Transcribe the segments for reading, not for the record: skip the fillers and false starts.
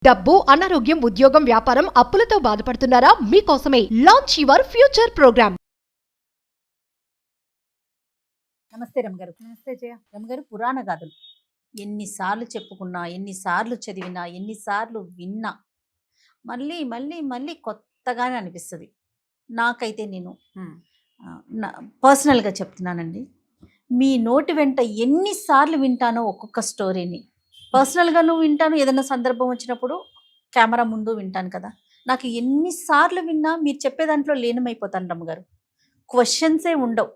డబ్బు, అనారోగ్యం, ఉద్యోగం, వ్యాపారం, అప్పులతో బాధపడుతున్నారా? మీకోసమే లాంచ్ యువర్ ఫ్యూచర్ ప్రోగ్రామ్. నమస్తే రమగారు. నమస్తే జయ. రమగారు, పురాణ గాథలు ఎన్నిసార్లు చెప్పుకున్నా, ఎన్నిసార్లు చదివినా, ఎన్నిసార్లు విన్నా మళ్ళీ మళ్ళీ మళ్ళీ కొత్తగానే అనిపిస్తుంది. నాకైతే నేను పర్సనల్గా చెప్తున్నానండి, మీ నోటి వెంట ఎన్నిసార్లు వింటానో ఒక్కొక్క స్టోరీని. పర్సనల్గాను వింటాను, ఏదైనా సందర్భం వచ్చినప్పుడు కెమెరా ముందు వింటాను కదా. నాకు ఎన్నిసార్లు విన్నా మీరు చెప్పే దాంట్లో లీనమైపోతాను రమ్మగారు. క్వశ్చన్సే ఉండవు.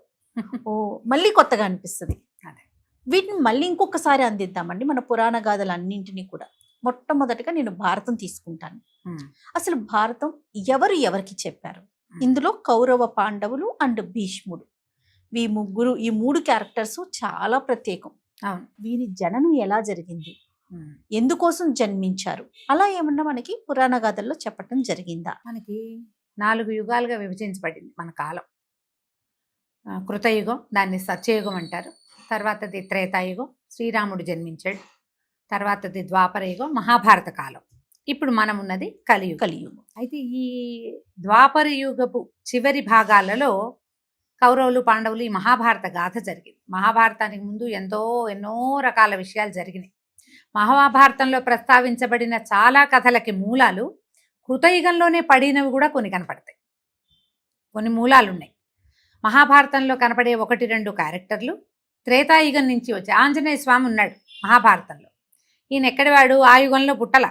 ఓ మళ్ళీ కొత్తగా అనిపిస్తుంది. వీటిని మళ్ళీ ఇంకొకసారి అందిద్దామండి మన పురాణ గాథలు అన్నింటినీ కూడా. మొట్టమొదటిగా నేను భారతం తీసుకుంటాను. అసలు భారతం ఎవరు ఎవరికి చెప్పారు? ఇందులో కౌరవ, పాండవులు అండ్ భీష్ముడు, ఈ మూడు క్యారెక్టర్స్ చాలా ప్రత్యేకం. వీరి జననం ఎలా జరిగింది, ఎందుకోసం జన్మించారు, అలా ఏమన్నా మనకి పురాణ గాథల్లో చెప్పటం జరిగిందా? మనకి 4 యుగాలుగా విభజించబడింది మన కాలం. కృతయుగం, దాన్ని సత్యయుగం అంటారు. తర్వాతది త్రేతాయుగం, శ్రీరాముడు జన్మించాడు. తర్వాతది ద్వాపరయుగం, మహాభారత కాలం. ఇప్పుడు మనం ఉన్నది కలియుగం. అయితే ఈ ద్వాపర యుగపు చివరి భాగాలలో కౌరవులు, పాండవులు, ఈ మహాభారత గాథ జరిగింది. మహాభారతానికి ముందు ఎన్నో రకాల విషయాలు జరిగినాయి. మహాభారతంలో ప్రస్తావించబడిన చాలా కథలకి మూలాలు కృతయుగంలోనే పడినవి కూడా కొన్ని కనపడతాయి. కొన్ని మూలాలు ఉన్నాయి. మహాభారతంలో కనపడే 1-2 క్యారెక్టర్లు త్రేతాయుగం నుంచి వచ్చి ఆంజనేయ స్వామి ఉన్నాడు మహాభారతంలో. ఈయన ఎక్కడివాడు? ఆ యుగంలో పుట్టల,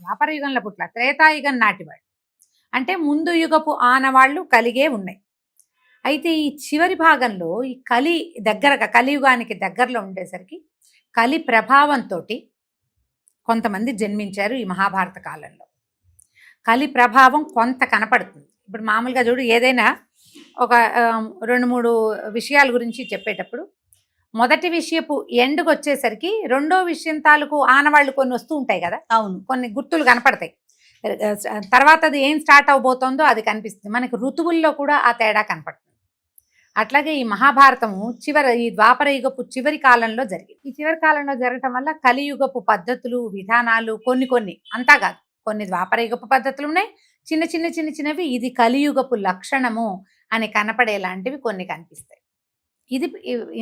ద్వాపర యుగంలో పుట్టల, త్రేతాయుగం నాటివాడు. అంటే ముందు యుగపు ఆనవాళ్లు కలిగే ఉన్నాయి. అయితే ఈ చివరి భాగంలో ఈ కలియుగానికి దగ్గరలో ఉండేసరికి కలి ప్రభావంతో కొంతమంది జన్మించారు ఈ మహాభారత కాలంలో. కలి ప్రభావం కొంత కనపడుతుంది. ఇప్పుడు మామూలుగా చూడు, ఏదైనా ఒక 2-3 విషయాల గురించి చెప్పేటప్పుడు మొదటి విషయపు ఎండుకు వచ్చేసరికి రెండో విషయం తాలూకు ఆనవాళ్ళు కొన్ని వస్తూ ఉంటాయి కదా. అవును, కొన్ని గుర్తులు కనపడతాయి. తర్వాత అది ఏం స్టార్ట్ అవబోతోందో అది కనిపిస్తుంది. మనకి ఋతువుల్లో కూడా ఆ తేడా కనపడుతుంది. అట్లాగే ఈ మహాభారతము ఈ ద్వాపర యుగపు చివరి కాలంలో జరిగింది. ఈ చివరి కాలంలో జరగటం వల్ల కలియుగపు పద్ధతులు, విధానాలు కొన్ని అంతా కాదు, కొన్ని ద్వాపర యుగపు పద్ధతులు ఉన్నాయి, చిన్నవి ఇది కలియుగపు లక్షణము అని కనపడేలాంటివి కొన్ని కనిపిస్తాయి. ఇది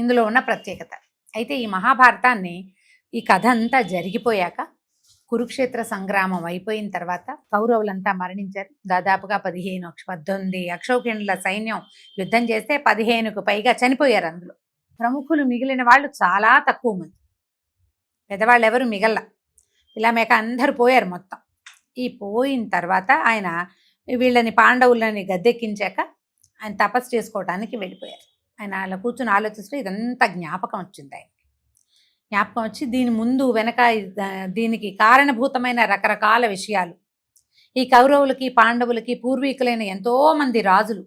ఇందులో ఉన్న ప్రత్యేకత. అయితే ఈ మహాభారతాన్ని, ఈ కథ అంతా జరిగిపోయాక, కురుక్షేత్ర సంగ్రామం అయిపోయిన తర్వాత కౌరవులంతా మరణించారు. దాదాపుగా 18 అక్షౌహిణుల సైన్యం యుద్ధం చేస్తే 15కు పైగా చనిపోయారు. అందులో ప్రముఖులు మిగిలిన వాళ్ళు చాలా తక్కువ మంది, పెద్దవాళ్ళు ఎవరు మిగల్ల. ఇలా మేక అందరూ పోయారు మొత్తం. ఈ పోయిన తర్వాత ఆయన వీళ్ళని, పాండవులని గద్దెక్కించాక ఆయన తపస్సు చేసుకోవడానికి వెళ్ళిపోయారు. ఆయన అలా కూర్చుని ఆలోచిస్తూ ఇదంతా జ్ఞాపకం వచ్చింది. ఆయనకి జ్ఞాపకం వచ్చి దీని ముందు వెనక దీనికి కారణభూతమైన రకరకాల విషయాలు, ఈ కౌరవులకి, పాండవులకి పూర్వీకులైన ఎంతోమంది రాజులు,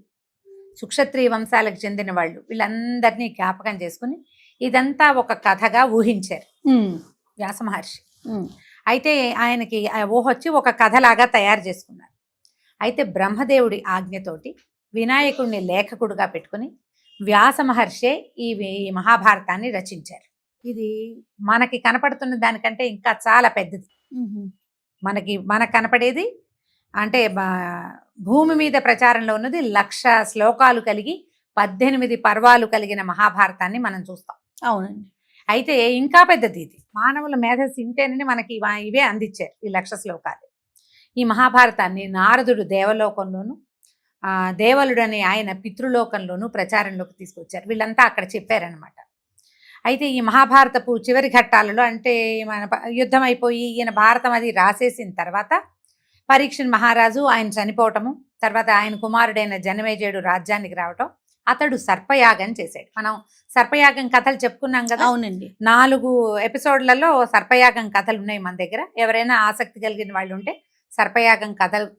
సుక్షత్రియ వంశాలకు చెందిన వాళ్ళు, వీళ్ళందరినీ జ్ఞాపకం చేసుకుని ఇదంతా ఒక కథగా ఊహించారు వ్యాస మహర్షి. అయితే ఆయనకి ఊహొచ్చి ఒక కథలాగా తయారు చేసుకున్నారు. అయితే బ్రహ్మదేవుడి ఆజ్ఞతోటి వినాయకుడిని లేఖకుడుగా పెట్టుకుని వ్యాస మహర్షే ఈ మహాభారతాన్ని రచించారు. ఇది మనకి కనపడుతున్న దానికంటే ఇంకా చాలా పెద్దది. మనకు కనపడేది అంటే భూమి మీద ప్రచారంలో ఉన్నది 1,00,000 శ్లోకాలు కలిగి 18 పర్వాలు కలిగిన మహాభారతాన్ని మనం చూస్తాం. అవునండి. అయితే ఇంకా పెద్దది ఇది. మానవుల మేధస్సు ఇంటేనని మనకి ఇవే అందించారు, ఈ 1,00,000 శ్లోకాలు. ఈ మహాభారతాన్ని నారదుడు దేవలోకంలోను, దేవలుడని ఆయన పితృలోకంలోనూ ప్రచారంలోకి తీసుకొచ్చారు. వీళ్ళంతా అక్కడ చెప్పారనమాట. అయితే ఈ మహాభారతపు చివరి ఘట్టాలలో, అంటే మన యుద్ధం అయిపోయి ఈయన భారతం అది రాసేసిన తర్వాత పరీక్షణ్ మహారాజు ఆయన చనిపోవటము, తర్వాత ఆయన కుమారుడైన జనమేజయుడు రాజ్యానికి రావటం, అతడు సర్పయాగం చేశాడు. మనం సర్పయాగం కథలు చెప్పుకున్నాం కదా. అవునండి, 4 ఎపిసోడ్లలో సర్పయాగం కథలు ఉన్నాయి మన దగ్గర. ఎవరైనా ఆసక్తి కలిగిన వాళ్ళు ఉంటే సర్పయాగం కథలు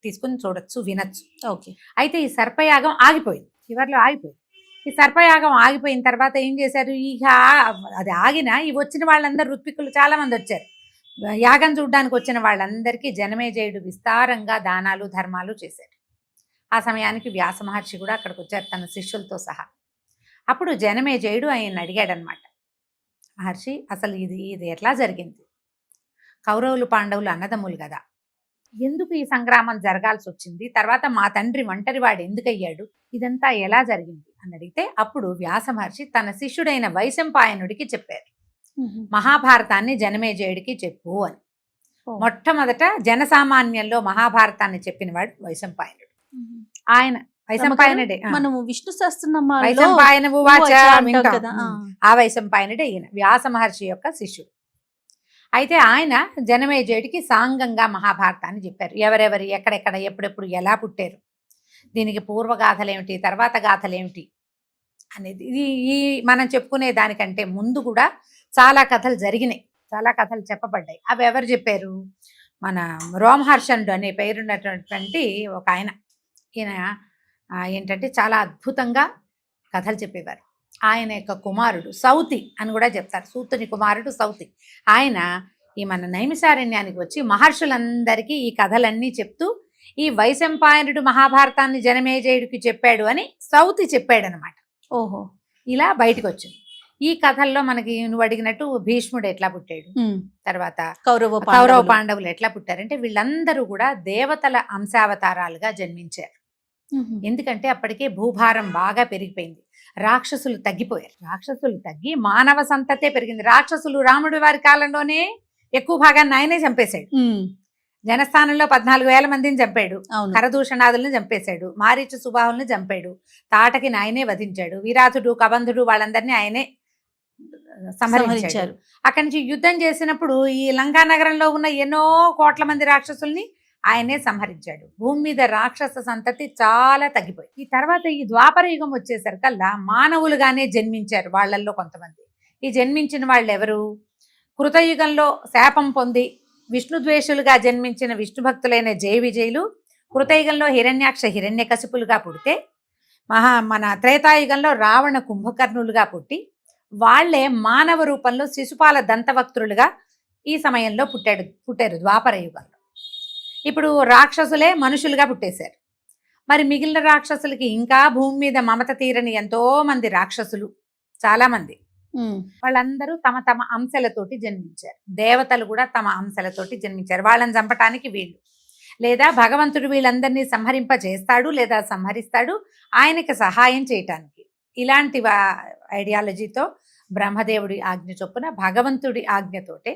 తీసుకుని చూడొచ్చు, వినొచ్చు. ఓకే. అయితే ఈ సర్పయాగం ఆగిపోయింది, చివరిలో ఆగిపోయింది. ఈ సర్పయాగం ఆగిపోయిన తర్వాత ఏం చేశారు, ఇక అది ఆగినా ఈ వచ్చిన వాళ్ళందరూ ఋత్వికులు చాలా మంది వచ్చారు. యాగం చూడడానికి వచ్చిన వాళ్ళందరికీ జనమేజయుడు విస్తారంగా దానాలు, ధర్మాలు చేశారు. ఆ సమయానికి వ్యాస మహర్షి కూడా అక్కడికి వచ్చారు తన శిష్యులతో సహా. అప్పుడు జనమేజయుడు ఆయన అడిగాడనమాట, మహర్షి అసలు ఇది ఎట్లా జరిగింది? కౌరవులు పాండవులు అన్నదమ్ములు కదా, ఎందుకు ఈ సంగ్రామం జరగాల్సి వచ్చింది, తర్వాత మా తండ్రి ఒంటరివాడు ఎందుకు అయ్యాడు, ఇదంతా ఎలా జరిగింది అని అడిగితే అప్పుడు వ్యాస మహర్షి తన శిష్యుడైన వైశంపాయనుడికి చెప్పారు, మహాభారతాన్ని జనమేజయుడికి చెప్పు అని. మొట్టమొదట జనసామాన్యంలో మహాభారతాన్ని చెప్పినవాడు వైశంపాయనుడు. ఆయన వైశంపాయనుడే మనము విష్ణు సహస్రనామాల్లో వైశంపాయన ఉవాచ అంటాం వింటాం. కదా. ఆ వైశంపాయనుడే ఈయన వ్యాస మహర్షి యొక్క శిష్యుడు. అయితే ఆయన జనమేజయుడికి సాంగంగా మహాభారతాన్ని చెప్పారు. ఎవరెవరు ఎక్కడెక్కడ ఎప్పుడెప్పుడు ఎలా పుట్టారు, దీనికి పూర్వగాథలు ఏమిటి, తర్వాత గాథలు ఏమిటి అనేది. ఈ మనం చెప్పుకునే దానికంటే ముందు కూడా చాలా కథలు జరిగినాయి, చాలా కథలు చెప్పబడ్డాయి. అవి ఎవరు చెప్పారు? మన రోమహర్షణుడు అనే పేరున్నటువంటి ఒక ఆయన. ఈయన ఏంటంటే చాలా అద్భుతంగా కథలు చెప్పేవారు. ఆయన యొక్క కుమారుడు సౌతి అని కూడా చెప్తారు, సూతుని కుమారుడు సౌతి. ఆయన ఈ మన నైమిషారణ్యానికి వచ్చి మహర్షులందరికీ ఈ కథలన్నీ చెప్తూ ఈ వైశంపాయనుడు మహాభారతాన్ని జనమేజయుడికి చెప్పాడు అని సౌతి చెప్పాడు అనమాట. ఓహో, ఇలా బయటకు వచ్చింది. ఈ కథల్లో మనకి నువ్వు అడిగినట్టు భీష్ముడు ఎట్లా పుట్టాడు, తర్వాత కౌరవ పాండవులు ఎట్లా పుట్టారంటే వీళ్ళందరూ కూడా దేవతల అంశావతారాలుగా జన్మించారు. ఎందుకంటే అప్పటికే భూభారం బాగా పెరిగిపోయింది, రాక్షసులు తగ్గిపోయారు. రాక్షసులు తగ్గి మానవ సంతతే పెరిగింది. రాక్షసులు రాముడి వారి కాలంలోనే ఎక్కువ భాగాన్ని ఆయనే చంపేశాడు. జనస్థానంలో 14,000 మందిని చంపాడు, కరదూషణాదులను చంపేశాడు, మారీచు సుబాహుల్ని చంపాడు, తాటకిని ఆయనే వధించాడు, విరాధుడు కబంధుడు వాళ్ళందరినీ ఆయనే సంహరించారు. అక్కడి నుంచి యుద్ధం చేసినప్పుడు ఈ లంకా నగరంలో ఉన్న ఎన్నో కోట్ల మంది రాక్షసుల్ని ఆయనే సంహరించాడు. భూమి మీద రాక్షస సంతతి చాలా తగ్గిపోయి ఈ తర్వాత ఈ ద్వాపర యుగం వచ్చేసరికల్లా మానవులుగానే జన్మించారు వాళ్ళల్లో కొంతమంది. ఈ జన్మించిన వాళ్ళు ఎవరు? కృతయుగంలో శాపం పొంది విష్ణుద్వేషులుగా జన్మించిన విష్ణు భక్తులైన జయ విజయులు కృతయుగంలో హిరణ్యాక్ష హిరణ్యకశిపులుగా పుడితే, మన త్రేతాయుగంలో రావణ కుంభకర్ణులుగా పుట్టి వాళ్లే మానవ రూపంలో శిశుపాల దంతవక్తులుగా ఈ సమయంలో పుట్టారు ద్వాపర యుగంలో. ఇప్పుడు రాక్షసులే మనుషులుగా పుట్టేశారు. మరి మిగిలిన రాక్షసులకి ఇంకా భూమి మీద మమత తీరని ఎంతో మంది రాక్షసులు, చాలా మంది, వాళ్ళందరూ తమ తమ అంశలతోటి జన్మించారు. దేవతలు కూడా తమ అంశలతోటి జన్మించారు. వాళ్ళని చంపటానికి వీళ్ళు, లేదా భగవంతుడు వీళ్ళందరినీ సంహరింప చేస్తాడు లేదా సంహరిస్తాడు ఆయనకి సహాయం చేయటానికి. ఇలాంటి ఐడియాలజీతో బ్రహ్మదేవుడి ఆజ్ఞ చొప్పున భగవంతుడి ఆజ్ఞతోటే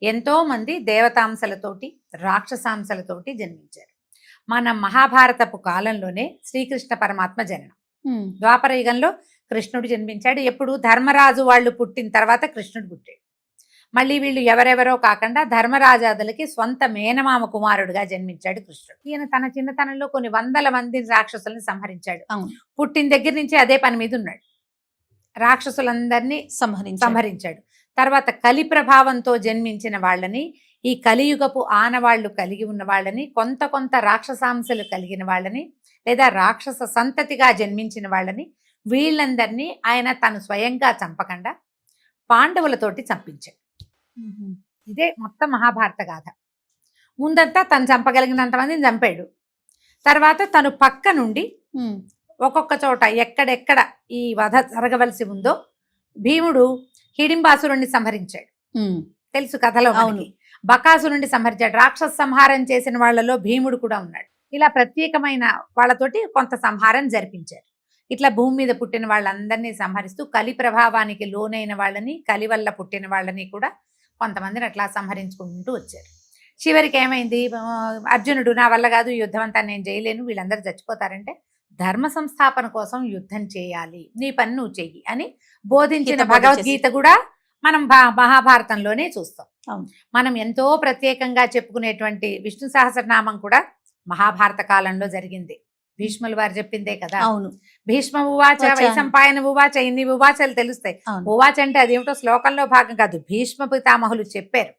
ఎంతో మంది దేవతాంశలతోటి రాక్షసాంశలతోటి జన్మించారు. మన మహాభారతపు కాలంలోనే శ్రీకృష్ణ పరమాత్మ జననం. ద్వాపర యుగంలో కృష్ణుడు జన్మించాడు. ఎప్పుడు ధర్మరాజు వాళ్ళు పుట్టిన తర్వాత కృష్ణుడు పుట్టాడు. మళ్ళీ వీళ్ళు ఎవరెవరో కాకుండా ధర్మరాజాదులకి స్వంత మేనమామ కుమారుడుగా జన్మించాడు కృష్ణుడు. ఈయన తన చిన్నతనంలో కొన్ని 100 మంది రాక్షసుల్ని సంహరించాడు. పుట్టిన దగ్గర నుంచి అదే పని మీద ఉన్నాడు, రాక్షసులందరినీ సంహరించాడు. తర్వాత కలి ప్రభావంతో జన్మించిన వాళ్ళని, ఈ కలియుగపు ఆనవాళ్లు కలిగి ఉన్న వాళ్ళని, కొంత రాక్షసాంశలు కలిగిన వాళ్ళని, లేదా రాక్షస సంతతిగా జన్మించిన వాళ్ళని, వీళ్ళందరినీ ఆయన తను స్వయంగా చంపకుండా పాండవులతోటి చంపించాడు. ఇదే మొత్తం మహాభారత గాథ. ముందంతా తను చంపగలిగినంత మందిని చంపాడు. తర్వాత తను పక్క నుండి ఒక్కొక్క చోట ఎక్కడెక్కడ ఈ వధ జరగవలసి ఉందో భీముడు హిడింబాసురుణ్ణి సంహరించాడు. తెలుసు కథలో. బకాసురుణ్ణి సంహరించాడు. రాక్షస సంహారం చేసిన వాళ్ళలో భీముడు కూడా ఉన్నాడు. ఇలా ప్రత్యేకమైన వాళ్ళతోటి కొంత సంహారం జరిపించారు. ఇట్లా భూమి మీద పుట్టిన వాళ్ళందరినీ సంహరిస్తూ కలి ప్రభావానికి లోనైన వాళ్ళని, కలి వల్ల పుట్టిన వాళ్ళని కూడా కొంతమందిని అట్లా సంహరించుకుంటూ వచ్చారు. చివరికి ఏమైంది? అర్జునుడు నా వల్ల కాదు, యుద్ధం అంతా నేను చేయలేను, వీళ్ళందరూ చచ్చిపోతారంటే ధర్మ సంస్థాపన కోసం యుద్ధం చేయాలి, నీ పని నువ్వు చెయ్యి అని బోధించిన భగవద్గీత కూడా మనం మహాభారతంలోనే చూస్తాం. మనం ఎంతో ప్రత్యేకంగా చెప్పుకునేటువంటి విష్ణు సహస్రనామం కూడా మహాభారత కాలంలో జరిగింది. భీష్ములు వారు చెప్పిందే కదా. అవును. భీష్మ ఉవాచ వైశంపాయన ఉవాచ, ఇన్ని ఉవాచలు తెలుస్తాయి. ఉవాచ అంటే అదేమిటో శ్లోకంలో భాగం కాదు, భీష్మ పితామహులు చెప్పారు,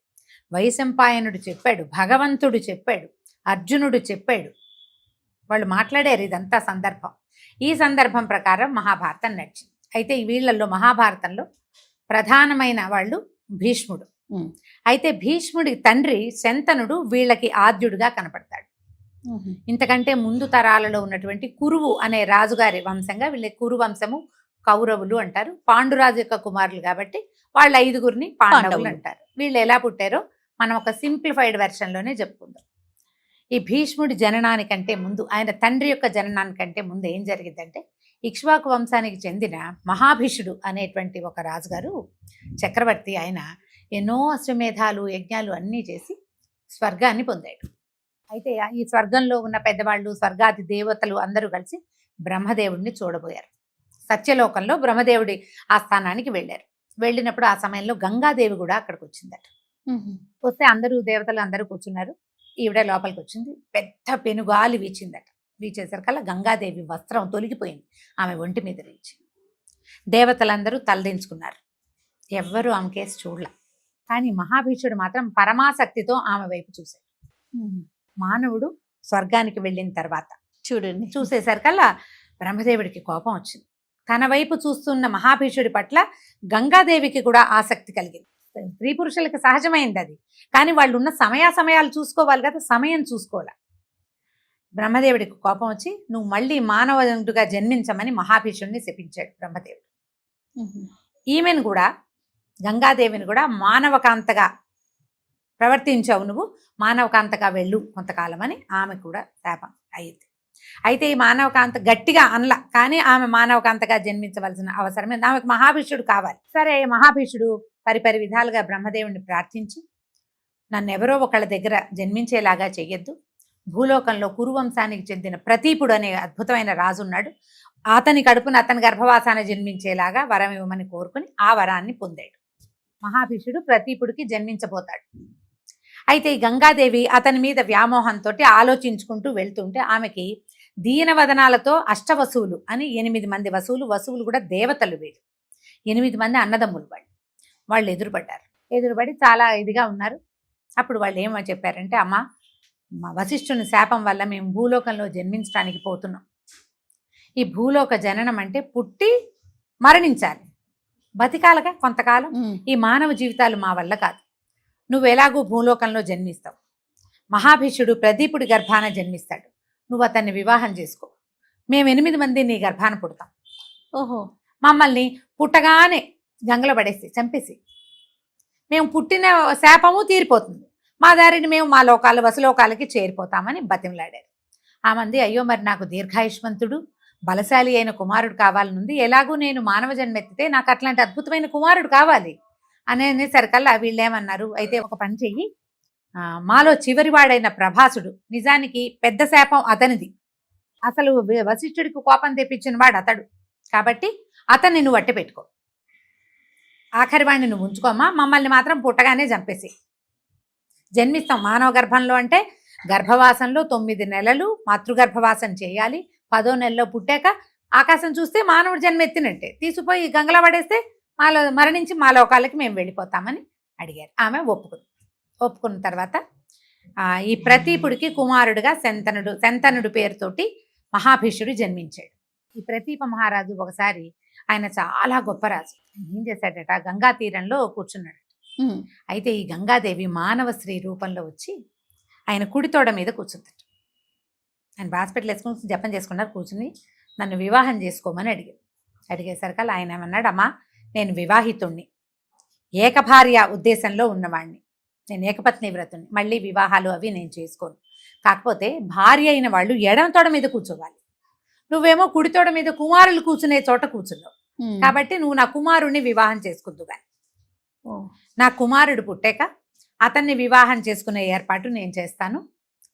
వైశంపాయనుడు చెప్పాడు, భగవంతుడు చెప్పాడు, అర్జునుడు చెప్పాడు, వాళ్ళు మాట్లాడారు. ఇదంతా సందర్భం. ఈ సందర్భం ప్రకారం మహాభారతం నడిచింది. అయితే వీళ్ళల్లో మహాభారతంలో ప్రధానమైన వాళ్ళు భీష్ముడు. అయితే భీష్ముడి తండ్రి శంతనుడు వీళ్ళకి ఆద్యుడుగా కనపడతాడు. ఇంతకంటే ముందు తరాలలో ఉన్నటువంటి కురువు అనే రాజుగారి వంశంగా వీళ్ళ కురు వంశము కౌరవులు అంటారు. పాండురాజు యొక్క కుమారులు కాబట్టి వాళ్ళ 5గురిని పాండవులు అంటారు. వీళ్ళు ఎలా పుట్టారో మనం ఒక సింప్లిఫైడ్ వెర్షన్లోనే చెప్పుకుందాం. ఈ భీష్ముడి జననానికంటే ముందు, ఆయన తండ్రి యొక్క జననానికంటే ముందు ఏం జరిగిందంటే, ఇక్ష్వాకు వంశానికి చెందిన మహాభీషుడు అనేటువంటి ఒక రాజుగారు, చక్రవర్తి, ఆయన ఎన్నో అశ్వమేధాలు యజ్ఞాలు అన్నీ చేసి స్వర్గాన్ని పొందాడు. అయితే ఈ స్వర్గంలో ఉన్న పెద్దవాళ్ళు, స్వర్గాది దేవతలు అందరూ కలిసి బ్రహ్మదేవుడిని చూడబోయారు. సత్యలోకంలో బ్రహ్మదేవుడి ఆస్థానానికి వెళ్ళారు. వెళ్ళినప్పుడు ఆ సమయంలో గంగాదేవి కూడా అక్కడికి వచ్చిందట. వస్తే అందరూ దేవతలు అందరూ కూర్చున్నారు. ఈవిడ లోపలికి వచ్చింది. పెద్ద పెనుగాలి వీచిందట. వీచేసరికల్లా గంగాదేవి వస్త్రం తొలగిపోయింది ఆమె ఒంటి మీద నుంచి. దేవతలందరూ తలదించుకున్నారు. ఎవ్వరూ ఆమె కేసు చూడలే. కానీ మహాభీషుడు మాత్రం పరమాసక్తితో ఆమె వైపు చూశాడు. మానవుడు స్వర్గానికి వెళ్ళిన తర్వాత చూడండి, చూసేసరికల్లా బ్రహ్మదేవుడికి కోపం వచ్చింది. తన వైపు చూస్తున్న మహాభీషుడి పట్ల గంగాదేవికి కూడా ఆసక్తి కలిగింది. స్త్రీ పురుషులకి సహజమైంది అది, కానీ వాళ్ళు ఉన్న సమయాలు చూసుకోవాలి కదా, సమయం చూసుకోవాలి. బ్రహ్మదేవుడికి కోపం వచ్చి, నువ్వు మళ్ళీ మానవుడిగా జన్మించమని మహాభీషుడిని శపించాడు బ్రహ్మదేవుడు. ఈమెను కూడా, గంగాదేవిని కూడా, మానవకాంతగా ప్రవర్తించావు నువ్వు, మానవకాంతగా వెళ్ళు కొంతకాలం అని ఆమె కూడా శాపం అయింది. అయితే ఈ మానవకాంత గట్టిగా అనల, కానీ ఆమె మానవకాంతగా జన్మించవలసిన అవసరమే, ఆమెకు మహాభీషుడు కావాలి. సరే, మహాభీషుడు పరిపరి విధాలుగా బ్రహ్మదేవుడిని ప్రార్థించి, నన్నెవరో ఒకళ్ళ దగ్గర జన్మించేలాగా చెయ్యొద్దు, భూలోకంలో కురువంశానికి చెందిన ప్రతీపుడు అనే అద్భుతమైన రాజు ఉన్నాడు, అతని కడుపున అతని గర్భవాసాన్ని జన్మించేలాగా వరం ఇవ్వమని కోరుకుని ఆ వరాన్ని పొందాడు. మహాభీషుడు ప్రతీపుడికి జన్మించబోతాడు. అయితే ఈ గంగాదేవి అతని మీద వ్యామోహంతో ఆలోచించుకుంటూ వెళ్తుంటే ఆమెకి దీనవదనాలతో అష్టవసువులు అని 8 మంది వసువులు కూడా దేవతలు, వీళ్ళు 8 మంది అన్నదమ్ములు. వాళ్ళు ఎదురుపడి చాలా ఇదిగా ఉన్నారు. అప్పుడు వాళ్ళు ఏమని చెప్పారంటే, అమ్మ, మా వశిష్ఠుని శాపం వల్ల మేము భూలోకంలో జన్మించడానికి పోతున్నాం. ఈ భూలోక జననం అంటే పుట్టి మరణించాలి, బతికాలగా కొంతకాలం. ఈ మానవ జీవితాలు మా వల్ల కాదు. నువ్వు ఎలాగూ భూలోకంలో జన్మిస్తావు, మహాభీషుడు ప్రదీపుడి గర్భాన జన్మిస్తాడు, నువ్వు అతన్ని వివాహం చేసుకో, మేము 8 మంది నీ గర్భాన పుడతాం. ఓహో, మమ్మల్ని పుట్టగానే గంగలో పడేసి చంపేసి, మేము పుట్టిన శాపము తీరిపోతుంది, మా దారిని మేము మా వసులోకాలకి చేరిపోతామని బతిమలాడారు. ఆ మంది, అయ్యో మరి నాకు దీర్ఘాయుష్మంతుడు బలశాలి అయిన కుమారుడు కావాలనుంది, ఎలాగూ నేను మానవ జన్మెత్తితే నాకు అట్లాంటి అద్భుతమైన కుమారుడు కావాలి అనేసరికల్లా వీళ్ళేమన్నారు, అయితే ఒక పని చెయ్యి, మాలో చివరివాడైన ప్రభాసుడు, నిజానికి పెద్ద శాపం అతనిది, అసలు వశిష్ఠుడికి కోపం తెప్పించిన వాడు అతడు, కాబట్టి అతన్ని నువ్వు అట్టి పెట్టుకో, ఆఖరి వాడిని నువ్వు ఉంచుకోమ్మా, మమ్మల్ని మాత్రం పుట్టగానే చంపేసి జన్మిస్తాం. మానవ గర్భంలో అంటే గర్భవాసంలో 9 నెలలు మాతృగర్భవాసం చేయాలి, 10వ నెలలో పుట్టాక ఆకాశం చూస్తే మానవుడు జన్మెత్తినట్టే, తీసుకుపోయి గంగలో పడేస్తే మరణించి మా లోకాలకి మేము వెళ్ళిపోతామని అడిగారు. ఆమె ఒప్పుకున్న తర్వాత ఈ ప్రతీపుడికి కుమారుడుగా శంతనుడు పేరుతోటి మహాభీషుడు జన్మించాడు. ఈ ప్రతీప మహారాజు ఒకసారి, ఆయన చాలా గొప్ప రాజు, ఏం చేశాడట, గంగా తీరంలో కూర్చున్నాడు. అయితే ఈ గంగాదేవి మానవ స్త్రీ రూపంలో వచ్చి ఆయన కుడితోడ మీద కూర్చుందట. ఆయన హాస్పిటల్ వేసుకుని జపం చేసుకున్నారు, కూర్చుని నన్ను వివాహం చేసుకోమని అడిగేసరికి ఆయన ఏమన్నాడు, అమ్మా, నేను వివాహితుణ్ణి, ఏకభార్య ఉద్దేశంలో ఉన్నవాణ్ణి, నేను ఏకపత్ని వ్రతుణ్ణి, మళ్ళీ వివాహాలు అవి నేను చేసుకోను, కాకపోతే భార్య అయిన వాళ్ళు ఎడమ తోడ మీద కూర్చోవాలి, నువ్వేమో కుడితోడ మీద కుమారులు కూర్చునే చోట కూర్చున్నావు, కాబట్టి నువ్వు నా కుమారుణ్ణి వివాహం చేసుకుందు కానీ, నా కుమారుడు పుట్టాక అతన్ని వివాహం చేసుకునే ఏర్పాటు నేను చేస్తాను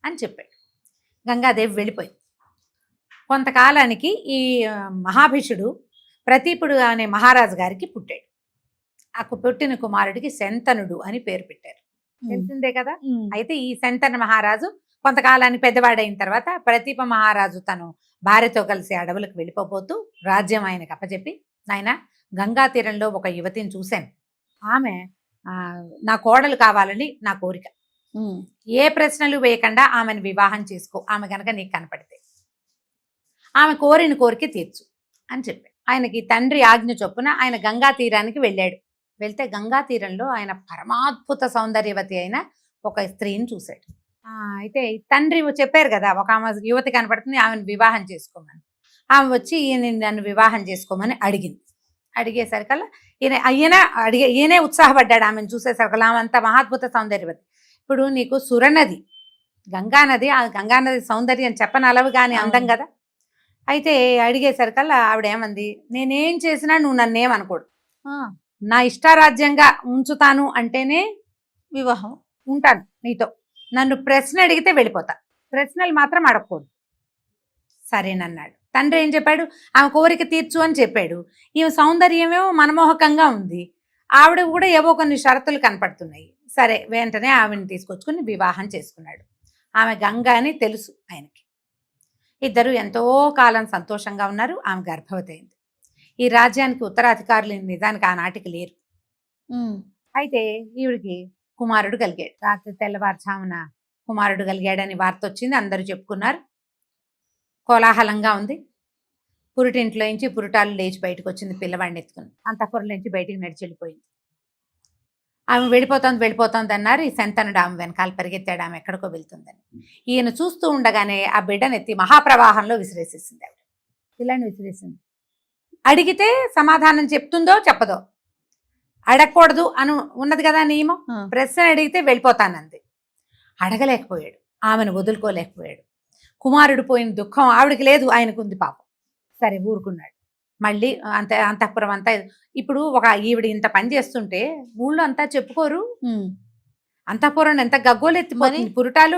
అని చెప్పాడు. గంగాదేవి వెళ్ళిపోయింది. కొంతకాలానికి ఈ మహాభీషుడు ప్రతీపుడు అనే మహారాజు గారికి పుట్టాడు. ఆ పుట్టిన కుమారుడికి శంతనుడు అని పేరు పెట్టారు, తెలిసిందే కదా. అయితే ఈ శంతన మహారాజు కొంతకాలానికి పెద్దవాడైన తర్వాత ప్రతీప మహారాజు తను భార్యతో కలిసి అడవులకు వెళ్ళిపోతూ రాజ్యం ఆయనకు అప్పచెప్పి, నాయన, గంగా తీరంలో ఒక యువతిని చూశాను, ఆమె నా కోడలు కావాలని నా కోరిక, ఏ ప్రశ్నలు వేయకుండా ఆమెను వివాహం చేసుకో, ఆమె కనుక నీకు కనపడితే ఆమె కోరిన కోరిక తీర్చు అని చెప్పాడు. ఆయనకి తండ్రి ఆజ్ఞ చొప్పున ఆయన గంగా తీరానికి వెళ్ళాడు. వెళ్తే గంగా తీరంలో ఆయన పరమాద్భుత సౌందర్యవతి అయిన ఒక స్త్రీని చూశాడు. అయితే తండ్రి చెప్పారు కదా, ఒక ఆమె యువతి కనపడుతుంది, ఆమెను వివాహం చేసుకోమని. ఆమె వచ్చి నన్ను వివాహం చేసుకోమని అడిగింది. అడిగేసరికల్లా ఈయనే ఉత్సాహపడ్డాడు ఆమెను చూసేసరికల్లా. ఆమె అంత మహాద్భుత సౌందర్యవతి. ఇప్పుడు నీకు సురనది, గంగానది, ఆ గంగానది సౌందర్యం చెప్పనలవు కానీ అందం కదా. అయితే అడిగేసరికల్లా ఆవిడేమంది, నేనేం చేసినా నువ్వు నన్నేమనకూడదు, నా ఇష్టారాజ్యంగా ఉంచుతాను అంటేనే వివాహం ఉంటాను నీతో, నన్ను ప్రశ్న అడిగితే వెళ్ళిపోతా, ప్రశ్నలు మాత్రం అడగకూడదు. సరేనన్నాడు. తండ్రి ఏం చెప్పాడు, ఆమె కోరిక తీర్చు అని చెప్పాడు. ఈమె సౌందర్యమేమో మనమోహకంగా ఉంది, ఆవిడ కూడా ఏవో కొన్ని షరతులు కనపడుతున్నాయి. సరే వెంటనే ఆమెను తీసుకొచ్చుకుని వివాహం చేసుకున్నాడు. ఆమె గంగ అని తెలుసు ఆయనకి. ఇద్దరు ఎంతో కాలం సంతోషంగా ఉన్నారు. ఆమె గర్భవతి అయింది. ఈ రాజ్యానికి ఉత్తరాధికారులు నిజానికి ఆనాటికి లేరు. అయితే ఈవిడికి కుమారుడు కలిగాడు. రాత్రి తెల్లవారుజామున కుమారుడు కలిగాడని వార్త వచ్చింది. అందరూ చెప్పుకున్నారు. కోలాహలంగా ఉంది. పురిటింట్లోంచి పురిటాలు లేచి బయటకు వచ్చింది పిల్లవాడిని ఎత్తుకుని. అంతఃపురంలోంచి బయటికి నడిచి వెళ్ళిపోయింది. ఆమె వెళ్ళిపోతుంది అన్నారు. ఈ శంతనుడు ఆమె వెనకాల పరిగెత్తాడు, ఆమె ఎక్కడికో వెళ్తుందని. ఈయన చూస్తూ ఉండగానే ఆ బిడ్డను ఎత్తి మహాప్రవాహంలో విసిరేసేసింది ఆవిడ. పిల్లాన్ని విసిరేసింది. అడిగితే సమాధానం చెప్తుందో చెప్పదో, అడగకూడదు అని ఉన్నది కదా నియమం. ప్రశ్న అడిగితే వెళ్ళిపోతానంది. అడగలేకపోయాడు, ఆమెను వదులుకోలేకపోయాడు. కుమారుడు పోయిన దుఃఖం ఆవిడికి లేదు, ఆయనకుంది పాపం. సరే ఊరుకున్నాడు. మళ్ళీ అంతఃపురం అంతా ఇప్పుడు ఒక ఈవిడ ఇంత పని చేస్తుంటే ఊళ్ళో అంతా చెప్పుకోరు. అంతఃపురం ఎంత గగ్గోలెత్తిపోయింది. పురుటాలు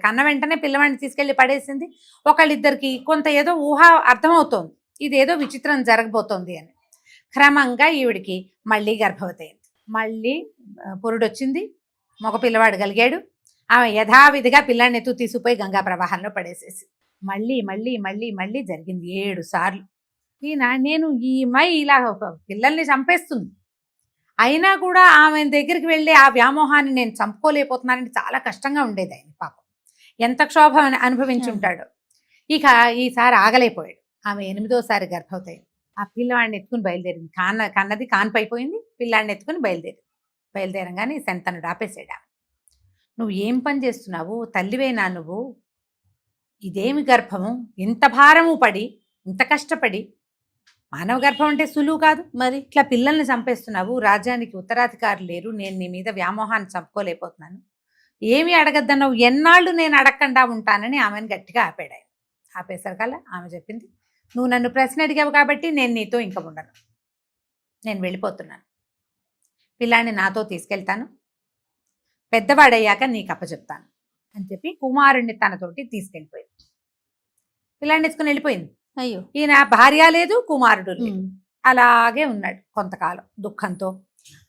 కన్న వెంటనే పిల్లవాడిని తీసుకెళ్లి పడేసింది. ఒకళ్ళిద్దరికి కొంత ఏదో ఊహ అర్థమవుతోంది, ఇదేదో విచిత్రం జరగబోతోంది అని. క్రమంగా ఈవిడికి మళ్ళీ గర్భవతి అయింది. మళ్ళీ పురుడొచ్చింది, మగ పిల్లవాడు కలిగాడు. ఆమె యథావిధిగా పిల్లాన్ని ఎత్తు తీసుకుపోయి గంగా ప్రవాహంలో పడేసేసి మళ్ళీ మళ్ళీ మళ్ళీ మళ్ళీ జరిగింది 7 సార్లు. నేను ఈ అమ్మాయి ఇలా పిల్లల్ని చంపేస్తుంది, అయినా కూడా ఆమె దగ్గరికి వెళ్ళి ఆ వ్యామోహాన్ని నేను చంపుకోలేకపోతున్నానని చాలా కష్టంగా ఉండేది ఆయన పాపం. ఎంత క్షోభ అనుభవించి ఉంటాడో. ఇక ఈసారి ఆగలేకపోయాడు. ఆమె 8వ సారి గర్భవతి. ఆ పిల్లవాడిని ఎత్తుకుని బయలుదేరింది. కన్నది కాన్పైపోయింది, పిల్లాడిని ఎత్తుకుని బయలుదేరంగానే శంతనుడు ఆపేసాడు. నువ్వు ఏం పని చేస్తున్నావు, తల్లివేనా నువ్వు? ఇదేమి గర్భము, ఇంత భారము పడి ఇంత కష్టపడి, మానవ గర్భం అంటే సులువు కాదు మరి, ఇట్లా పిల్లల్ని చంపేస్తున్నావు. రాజ్యానికి ఉత్తరాధికారులు లేరు, నేను నీ మీద వ్యామోహాన్ని చంపుకోలేకపోతున్నాను, ఏమి అడగద్దన్నావు, ఎన్నాళ్ళు నేను అడగకుండా ఉంటానని ఆమెను గట్టిగా ఆపాడు ఆయన. ఆపేసరికల్లా ఆమె చెప్పింది, నువ్వు నన్ను ప్రశ్న అడిగావు కాబట్టి నేను నీతో ఇంకా ఉండను, నేను వెళ్ళిపోతున్నాను, పిల్లాన్ని నాతో తీసుకెళ్తాను, పెద్దవాడయ్యాక నీకు అప్పచెప్తాను అని చెప్పి కుమారుణ్ణి తనతోటి తీసుకెళ్ళిపోయింది. పిల్లాన్ని ఎత్తుకుని వెళ్ళిపోయింది. అయ్యో, ఈయన భార్య లేదు, కుమారుడు లేదు. అలాగే ఉన్నాడు కొంతకాలం దుఃఖంతో.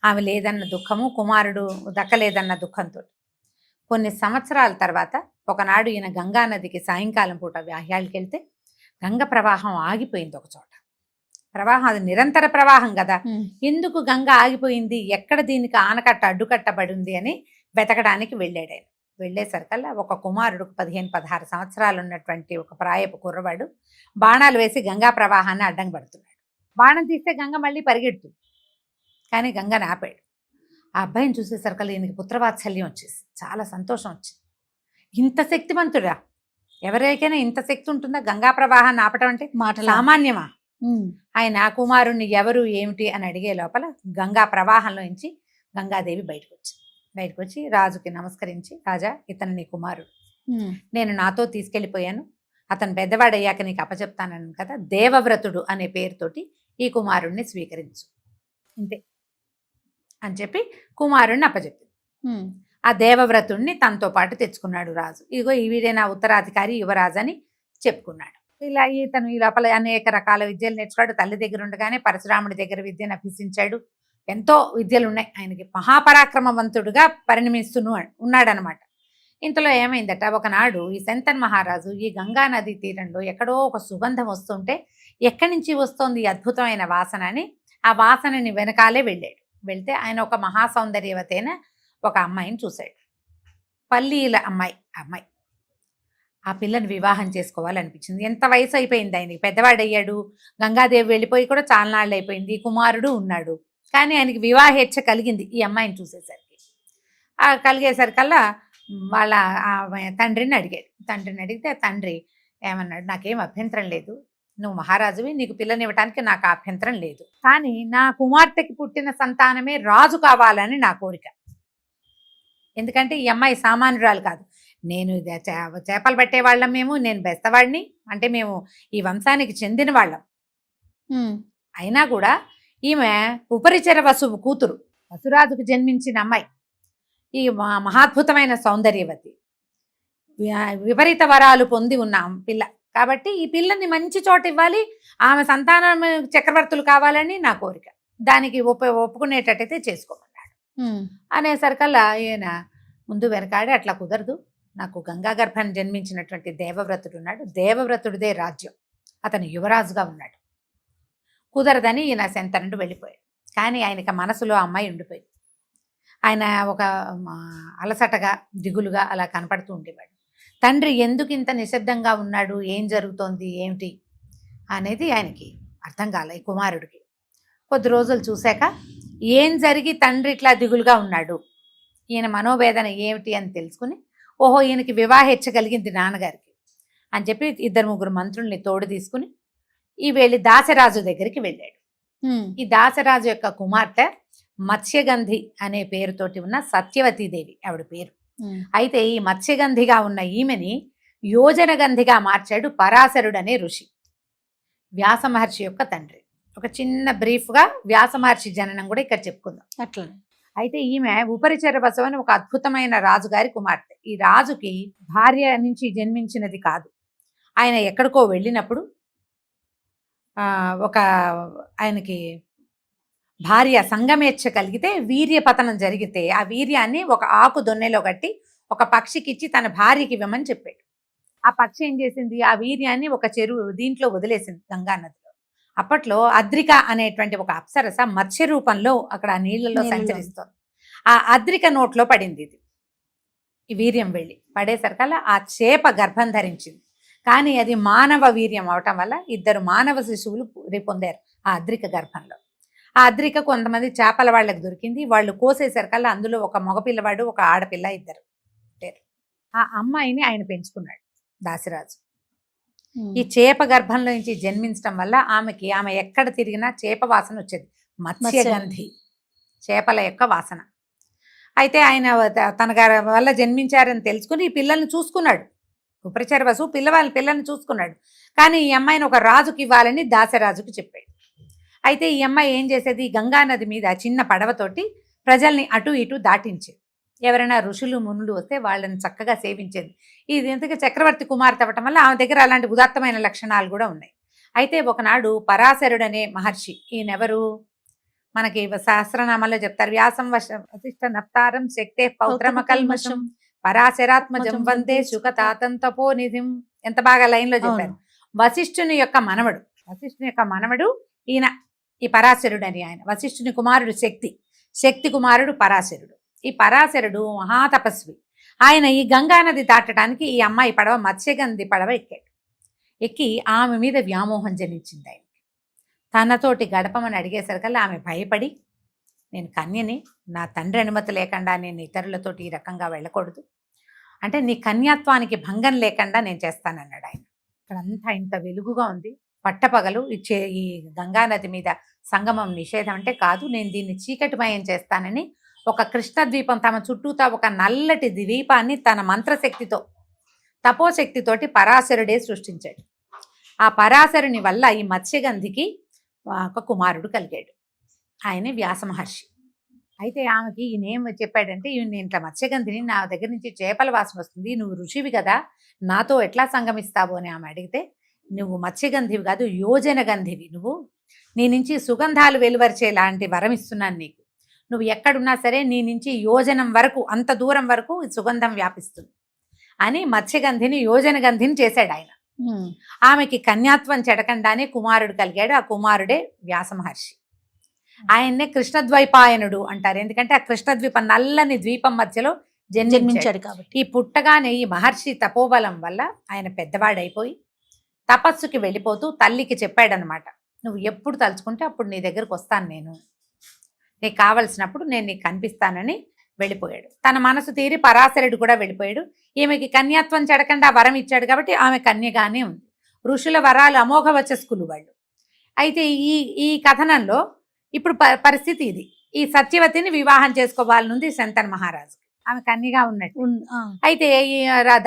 ఆమె లేదన్న దుఃఖము, కుమారుడు దక్కలేదన్న దుఃఖంతో. కొన్ని సంవత్సరాల తర్వాత ఒకనాడు ఈయన గంగా నదికి సాయంకాలం పూట వ్యాహ్యాలకి వెళ్తే గంగ ప్రవాహం ఆగిపోయింది ఒక చోట. ప్రవాహం అది నిరంతర ప్రవాహం కదా, ఎందుకు గంగ ఆగిపోయింది, ఎక్కడ దీనికి ఆనకట్ట అడ్డుకట్టబడి ఉంది అని వెతకడానికి వెళ్ళాడు ఆయన. వెళ్ళేసరికల్లా ఒక కుమారుడు 15-16 సంవత్సరాలు ఉన్నటువంటి ఒక ప్రాయపు కుర్రవాడు బాణాలు వేసి గంగా ప్రవాహాన్ని అడ్డం పడుతున్నాడు. బాణం తీస్తే గంగ మళ్ళీ పరిగెడుతుంది, కానీ గంగని ఆపాడు. ఆ అబ్బాయిని చూసేసరికల్లా ఈయనకి పుత్రవాత్సల్యం వచ్చేసి చాలా సంతోషం వచ్చింది. ఇంత శక్తివంతుడా, ఎవరికైనా ఇంత శక్తి ఉంటుందా గంగా ప్రవాహాన్ని ఆపటం అంటే సామాన్యమా? ఆయన ఆ కుమారుణ్ణి ఎవరు ఏమిటి అని అడిగే లోపల గంగా ప్రవాహంలో నుంచి గంగాదేవి బయటకు వచ్చి రాజుకి నమస్కరించి, రాజా ఇతను నీ కుమారుడు, నేను నాతో తీసుకెళ్ళిపోయాను, అతను పెద్దవాడయ్యాక నీకు అప్పచెప్తానను కదా, దేవవ్రతుడు అనే పేరుతోటి ఈ కుమారుణ్ణి స్వీకరించు ఇంతే అని చెప్పి కుమారుణ్ణి అప్పచెప్పింది. ఆ దేవవ్రతుణ్ణి తనతో పాటు తెచ్చుకున్నాడు రాజు. ఇదిగో వీడే నా ఉత్తరాధికారి యువరాజు అని చెప్పుకున్నాడు. ఇలా ఇతను ఈ లోపల అనేక రకాల విద్యలు నేర్చుకున్నాడు. తల్లి దగ్గర ఉండగానే పరశురాముడి దగ్గర విద్యను అభ్యసించాడు. ఎంతో విద్యలు ఉన్నాయి ఆయనకి. మహాపరాక్రమవంతుడుగా ఉన్నాడనమాట. ఇంతలో ఏమైందట, ఒకనాడు ఈ శంతన్ మహారాజు ఈ గంగా నది తీరంలో ఎక్కడో ఒక సుగంధం వస్తుంటే, ఎక్కడి నుంచి వస్తోంది ఈ అద్భుతమైన వాసన అని ఆ వాసనని వెనకాలే వెళ్ళాడు. వెళ్తే ఆయన ఒక మహాసౌందర్యవతి అయిన ఒక అమ్మాయిని చూశాడు. పల్లీల అమ్మాయి. ఆ పిల్లని వివాహం చేసుకోవాలనిపించింది. ఎంత వయసు అయిపోయింది ఆయనకి, పెద్దవాడయ్యాడు. గంగాదేవి వెళ్ళిపోయి కూడా చాలా నాళ్ళు అయిపోయింది. కుమారుడు ఉన్నాడు, కానీ ఆయనకి వివాహేచ్ఛ కలిగింది ఈ అమ్మాయిని చూసేసరికి. కలిగేసరికల్లా వాళ్ళ తండ్రిని అడిగాడు. తండ్రిని అడిగితే తండ్రి ఏమన్నాడు, నాకేం అభ్యంతరం లేదు, నువ్వు మహారాజువి, నీకు పిల్లనివ్వటానికి నాకు అభ్యంతరం లేదు. కానీ నా కుమార్తెకి పుట్టిన సంతానమే రాజు కావాలని నా కోరిక. ఎందుకంటే ఈ అమ్మాయి సామాన్యురాలు కాదు. నేను చేపలు పట్టేవాళ్ళం మేము, నేను బెస్తవాడిని, అంటే మేము ఈ వంశానికి చెందిన వాళ్ళం. అయినా కూడా ఈమె ఉపరిచర వసువు కూతురు, వసురాజుకు జన్మించిన అమ్మాయి, ఈ మహాద్భుతమైన సౌందర్యవతి, విపరీత వరాలు పొంది ఉన్న పిల్ల. కాబట్టి ఈ పిల్లని మంచి చోట ఇవ్వాలి, ఆమె సంతానం చక్రవర్తులు కావాలని నా కోరిక. దానికి ఒప్పుకునేటట్టయితే చేసుకోమన్నాడు. అనేసరికల్లా ఈయన ముందు వెనకాడి, అట్లా కుదరదు, నాకు గంగా గర్భాన్ని జన్మించినటువంటి దేవవ్రతుడు ఉన్నాడు, దేవవ్రతుడిదే రాజ్యం, అతను యువరాజుగా ఉన్నాడు, కుదరదని ఈయన శంతనుడు వెళ్ళిపోయాడు. కానీ ఆయనకి మనసులో అమ్మాయి ఉండిపోయింది. ఆయన ఒక అలసటగా దిగులుగా అలా కనపడుతూ ఉండేవాడు. తండ్రి ఎందుకు ఇంత నిశ్శబ్దంగా ఉన్నాడు, ఏం జరుగుతోంది ఏమిటి అనేది ఆయనకి అర్థం కాలే. ఈ కుమారుడికి కొద్ది రోజులు చూశాక ఏం జరిగి తండ్రి ఇట్లా దిగులుగా ఉన్నాడు, ఈయన మనోవేదన ఏమిటి అని తెలుసుకుని, ఓహో ఈయనకి వివాహేచ్ఛ కలిగింది నాన్నగారికి అని చెప్పి 2-3 మంత్రుల్ని తోడు తీసుకుని ఈ వెళ్ళి దాసరాజు దగ్గరికి వెళ్ళాడు. ఈ దాసరాజు యొక్క కుమార్తె మత్స్యగంధి అనే పేరుతోటి ఉన్న సత్యవతీదేవి ఆవిడ పేరు. అయితే ఈ మత్స్యగంధిగా ఉన్న ఈమెని యోజనగంధిగా మార్చాడు పరాశరుడు అనే ఋషి, వ్యాస మహర్షి యొక్క తండ్రి. ఒక చిన్న బ్రీఫ్గా వ్యాస మహర్షి జననం కూడా ఇక్కడ చెప్పుకుందాం. అట్లా. అయితే ఈమె ఉపరిచర వసువు అని ఒక అద్భుతమైన రాజుగారి కుమార్తె. ఈ రాజుకి భార్య నుంచి జన్మించినది కాదు. ఆయన ఎక్కడికో వెళ్ళినప్పుడు ఒక ఆయనకి భార్య సంగమేచ్ఛ కలిగితే వీర్యపతనం జరిగితే ఆ వీర్యాన్ని ఒక ఆకు దొన్నెలో కట్టి ఒక పక్షికి ఇచ్చి తన భార్యకి ఇవ్వమని చెప్పాడు. ఆ పక్షి ఏం చేసింది, ఆ వీర్యాన్ని ఒక చెరువు దీంట్లో వదిలేసింది, గంగా నదిలో. అప్పట్లో అద్రిక అనేటువంటి ఒక అప్సరస మత్స్య రూపంలో అక్కడ ఆ నీళ్లలో సంచరిస్తుంది. ఆ అద్రిక నోట్లో పడింది ఇది, ఈ వీర్యం వెళ్ళి పడేసరికల్లా ఆ చేప గర్భం ధరించింది. కానీ అది మానవ వీర్యం అవటం వల్ల 2 మానవ శిశువులు పొందారు ఆ అద్రిక గర్భంలో. ఆ అద్రిక కొంతమంది చేపల వాళ్ళకి దొరికింది. వాళ్ళు కోసేసరికల్లా అందులో ఒక మగపిల్లవాడు, ఒక ఆడపిల్ల, 2 పుట్టారు. ఆ అమ్మాయిని ఆయన పెంచుకున్నాడు దాసిరాజు. ఈ చేప గర్భంలో నుంచి జన్మించడం వల్ల ఆమె ఎక్కడ తిరిగినా చేప వాసన వచ్చేది, మత్స్యగంధి, చేపల యొక్క వాసన. అయితే ఆయన తన వల్ల జన్మించారని తెలుసుకుని ఈ పిల్లల్ని చూసుకున్నాడు. ఉపరిచర వసువు పిల్లల్ని చూసుకున్నాడు. కానీ ఈ అమ్మాయిని ఒక రాజుకి ఇవ్వాలని దాసరాజుకి చెప్పాడు. అయితే ఈ అమ్మాయి ఏం చేసేది, గంగా నది మీద చిన్న పడవతోటి ప్రజల్ని అటు ఇటు దాటించేది. ఎవరైనా ఋషులు మునులు వస్తే వాళ్ళని చక్కగా సేవించేది. ఇది ఎందుకు చక్రవర్తి కుమార్తె అవ్వటం వల్ల ఆమె దగ్గర అలాంటి ఉదాత్తమైన లక్షణాలు కూడా ఉన్నాయి. అయితే ఒకనాడు పరాశరుడు అనే మహర్షి, ఈయనెవరు మనకి సహస్రనామాల్లో చెప్తారు, వ్యాసం వశిష్ఠ నప్తారం శక్తే పౌత్రమ కల్మషం పరాశరాత్మజం వందే సుఖ తాతం తపో నిధిం. ఎంత బాగా లైన్లో చెప్పారు. వశిష్ఠుని యొక్క మనవడు ఈయన ఈ పరాశరుడు అని. ఆయన వశిష్ఠుని కుమారుడు శక్తి కుమారుడు పరాశరుడు. ఈ పరాశరుడు మహాతపస్వి. ఆయన ఈ గంగానది దాటడానికి ఈ అమ్మాయి పడవ మత్స్యగంధి పడవ ఎక్కి ఆమె మీద వ్యామోహం జనించింది ఆయనకి. తనతోటి గడపమని అడిగేసరికల్లా ఆమె భయపడి, నేను కన్యని, నా తండ్రి అనుమతి లేకుండా నేను ఇతరులతోటి ఈ రకంగా వెళ్ళకూడదు, అంటే నీ కన్యాత్వానికి భంగం లేకుండా నేను చేస్తానన్నాడు ఆయన. ఇక్కడంతా ఇంత వెలుగుగా ఉంది, పట్టపగలు ఈ గంగానది మీద సంగమం నిషేధం అంటే కాదు, నేను దీన్ని చీకటిమయం చేస్తానని ఒక కృష్ణద్వీపం తమ చుట్టూతా ఒక నల్లటి ద్వీపాన్ని తన మంత్రశక్తితో తపోశక్తితోటి పరాశరుడే సృష్టించాడు. ఆ పరాశరుని వల్ల ఈ మత్స్యగంధికి ఒక కుమారుడు కలిగాడు, ఆయనే వ్యాస మహర్షి. అయితే ఆమెకి ఈయన ఏం చెప్పాడంటే, ఈయన ఇంట్లో మత్స్యగంధిని, నా దగ్గర నుంచి చేపల వాసన వస్తుంది, నువ్వు ఋషివి కదా, నాతో ఎట్లా సంగమిస్తావు అని ఆమె అడిగితే, నువ్వు మత్స్యగంధివి కాదు, యోజన గంధివి, నువ్వు నీ నుంచి సుగంధాలు వెలువరిచే లాంటి వరం ఇస్తున్నాను నీకు, నువ్వు ఎక్కడున్నా సరే నీ నుంచి యోజనం వరకు, అంత దూరం వరకు సుగంధం వ్యాపిస్తుంది అని మత్స్యగంధిని యోజన గంధిని చేశాడు ఆయన. ఆమెకి కన్యాత్వం చెడకండానే కుమారుడు కలిగాడు. ఆ కుమారుడే వ్యాస మహర్షి. ఆయన్నే కృష్ణద్వైపాయనుడు అంటారు. ఎందుకంటే ఆ కృష్ణద్వీపం నల్లని ద్వీపం మధ్యలో జన్మించాడు కాబట్టి. ఈ పుట్టగానే ఈ మహర్షి తపోబలం వల్ల ఆయన పెద్దవాడైపోయి తపస్సుకి వెళ్ళిపోతూ తల్లికి చెప్పాడనమాట, నువ్వు ఎప్పుడు తలుచుకుంటే అప్పుడు నీ దగ్గరకు వస్తాను, నేను నీకు కావలసినప్పుడు నేను నీకు కనిపిస్తానని వెళ్ళిపోయాడు. తన మనసు తీరి పరాశరుడు కూడా వెళ్ళిపోయాడు. ఈమెకి కన్యాత్వం చెడకుండా వరం ఇచ్చాడు కాబట్టి ఆమె కన్యగానే ఉంది. ఋషుల వరాలు అమోఘ వచస్కులు వాళ్ళు. అయితే ఈ ఈ కథనంలో ఇప్పుడు పరిస్థితి ఇది. ఈ సత్యవతిని వివాహం చేసుకోవాలనుంది శంతన్ మహారాజు. ఆమె కన్యగా ఉన్నట్టు. అయితే ఈ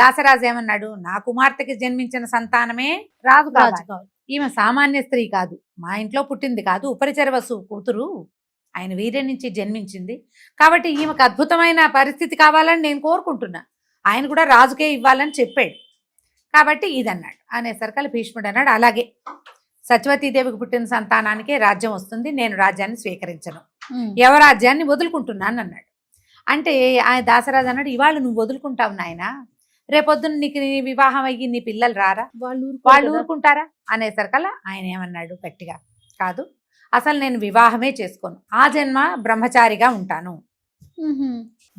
దాసరాజు ఏమన్నాడు, నా కుమార్తెకి జన్మించిన సంతానమే రాజు కావాలి, ఈమె సామాన్య స్త్రీ కాదు, మా ఇంట్లో పుట్టింది కాదు, ఉపరిచర వసు కూతురు, ఆయన వీర్యం నుంచి జన్మించింది, కాబట్టి ఈమెకు అద్భుతమైన పరిస్థితి కావాలని నేను కోరుకుంటున్నా, ఆయన కూడా రాజుకే ఇవ్వాలని చెప్పాడు, కాబట్టి ఇదన్నాడు. అనేసరికల్ భీష్ముడు అన్నాడు, అలాగే సత్యవతీదేవికి పుట్టిన సంతానానికే రాజ్యం వస్తుంది, నేను రాజ్యాన్ని స్వీకరించను, యవరాజ్యాన్ని వదులుకుంటున్నాను అన్నాడు. అంటే ఆయన దాసరాజు అన్నాడు, ఇవాళ నువ్వు వదులుకుంటావు నాయన, రేపొద్దున నీకు నీ వివాహం అయ్యి నీ పిల్లలు రారా, వాళ్ళు ఊరుకుంటారా అనేసరికల్లా ఆయన ఏమన్నాడు గట్టిగా, కాదు అసలు నేను వివాహమే చేసుకోను, ఆ జన్మ బ్రహ్మచారిగా ఉంటాను,